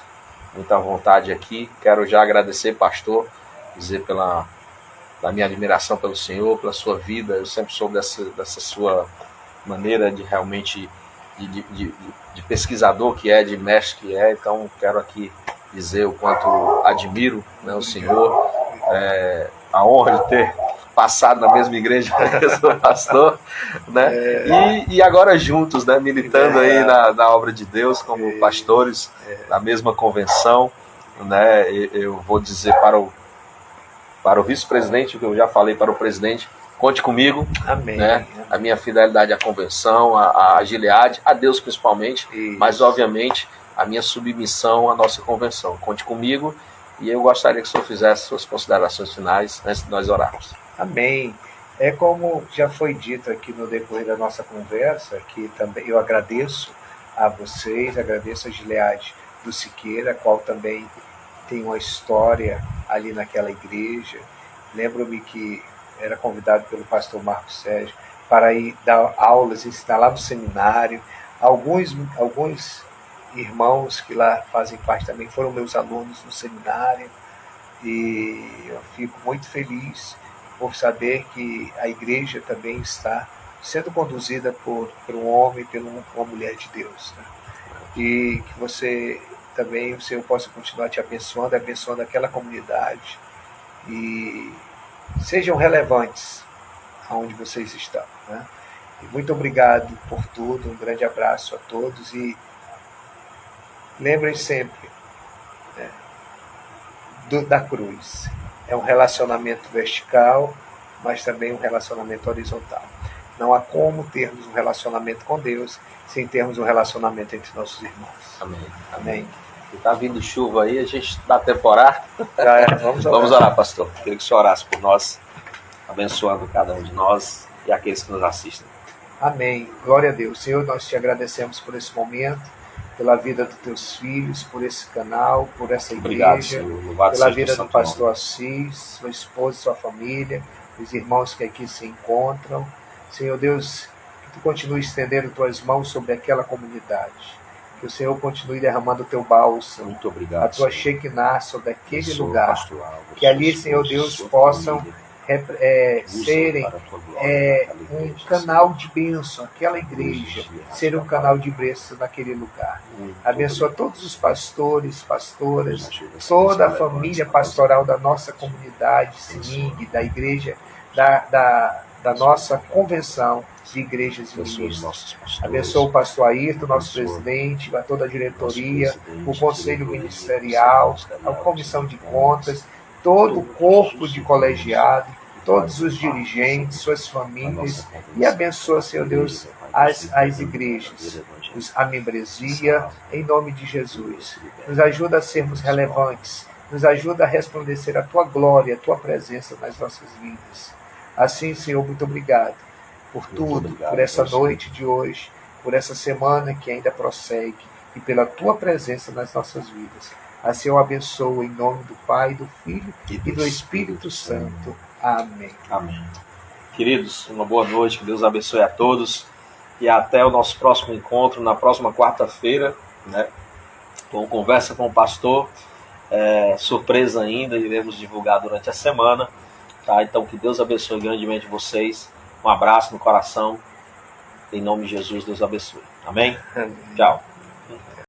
muito à vontade aqui. Quero já agradecer, pastor, dizer pela minha admiração pelo senhor, pela sua vida. Eu sempre soube dessa sua maneira de realmente de pesquisador que é, de mestre que é. Então quero aqui dizer o quanto admiro, né, o senhor, a honra de ter passado na mesma igreja que eu sou pastor, né? E agora juntos, né, militando aí na obra de Deus como pastores da mesma convenção, né? Eu vou dizer para o vice-presidente, que eu já falei para o presidente: conte comigo. Amém. Né? A minha fidelidade à convenção, à Gileade, a Deus principalmente, mas obviamente a minha submissão à nossa convenção. Conte comigo, e eu gostaria que o senhor fizesse suas considerações finais antes de nós orarmos. Amém. É como já foi dito aqui no decorrer da nossa conversa, que também eu agradeço a vocês, agradeço a Gileade do Siqueira, a qual também tem uma história ali naquela igreja. Lembro-me que era convidado pelo pastor Marcos Sérgio para ir dar aulas, ensinar lá no seminário. Alguns irmãos que lá fazem parte também foram meus alunos no seminário, e eu fico muito feliz por saber que a igreja também está sendo conduzida por um homem, por uma mulher de Deus, né? E que você também, o Senhor possa continuar te abençoando, abençoando aquela comunidade, e sejam relevantes aonde vocês estão, né? E muito obrigado por tudo, um grande abraço a todos, e lembrem sempre, né, da cruz. É um relacionamento vertical, mas também um relacionamento horizontal. Não há como termos um relacionamento com Deus sem termos um relacionamento entre nossos irmãos. Amém. Amém. Está vindo chuva aí, a gente dá tempo para orar? Vamos orar, pastor. Queria que o senhor orasse por nós, abençoando cada um de nós e aqueles que nos assistem. Amém. Glória a Deus. Senhor, nós te agradecemos por esse momento, pela vida dos teus filhos, por esse canal, por essa igreja. Obrigado, pela vida do pastor Assis, sua esposa, sua família, os irmãos que aqui se encontram. Senhor Deus, que tu continue estendendo tuas mãos sobre aquela comunidade. Que o Senhor continue derramando o teu bálsamo, muito obrigado, a tua Shekinah sobre aquele lugar. Que ali, Senhor Deus, possam serem um canal de bênção, aquela igreja ser um canal de bênção naquele lugar. Abençoa todos os pastores, pastoras, toda a família pastoral da nossa comunidade Sining, da igreja, da nossa convenção de igrejas e ministros. Abençoa o pastor Ayrton, nosso presidente, a toda a diretoria, o conselho ministerial, a comissão de contas, todo o corpo de colegiado, todos os dirigentes, suas famílias, e abençoa, Senhor Deus, as igrejas, a membresia, em nome de Jesus. Nos ajuda a sermos relevantes, nos ajuda a resplandecer a Tua glória, a Tua presença nas nossas vidas. Assim, Senhor, muito obrigado por tudo, por essa noite de hoje, por essa semana que ainda prossegue e pela Tua presença nas nossas vidas. Assim eu abençoo em nome do Pai, do Filho e do Espírito Santo. Amém. Amém. Queridos, uma boa noite, que Deus abençoe a todos e até o nosso próximo encontro na próxima quarta-feira, né? Com conversa com o pastor, surpresa ainda, iremos divulgar durante a semana, tá? Então que Deus abençoe grandemente vocês, um abraço no coração, em nome de Jesus, Deus abençoe. Amém? Amém. Tchau.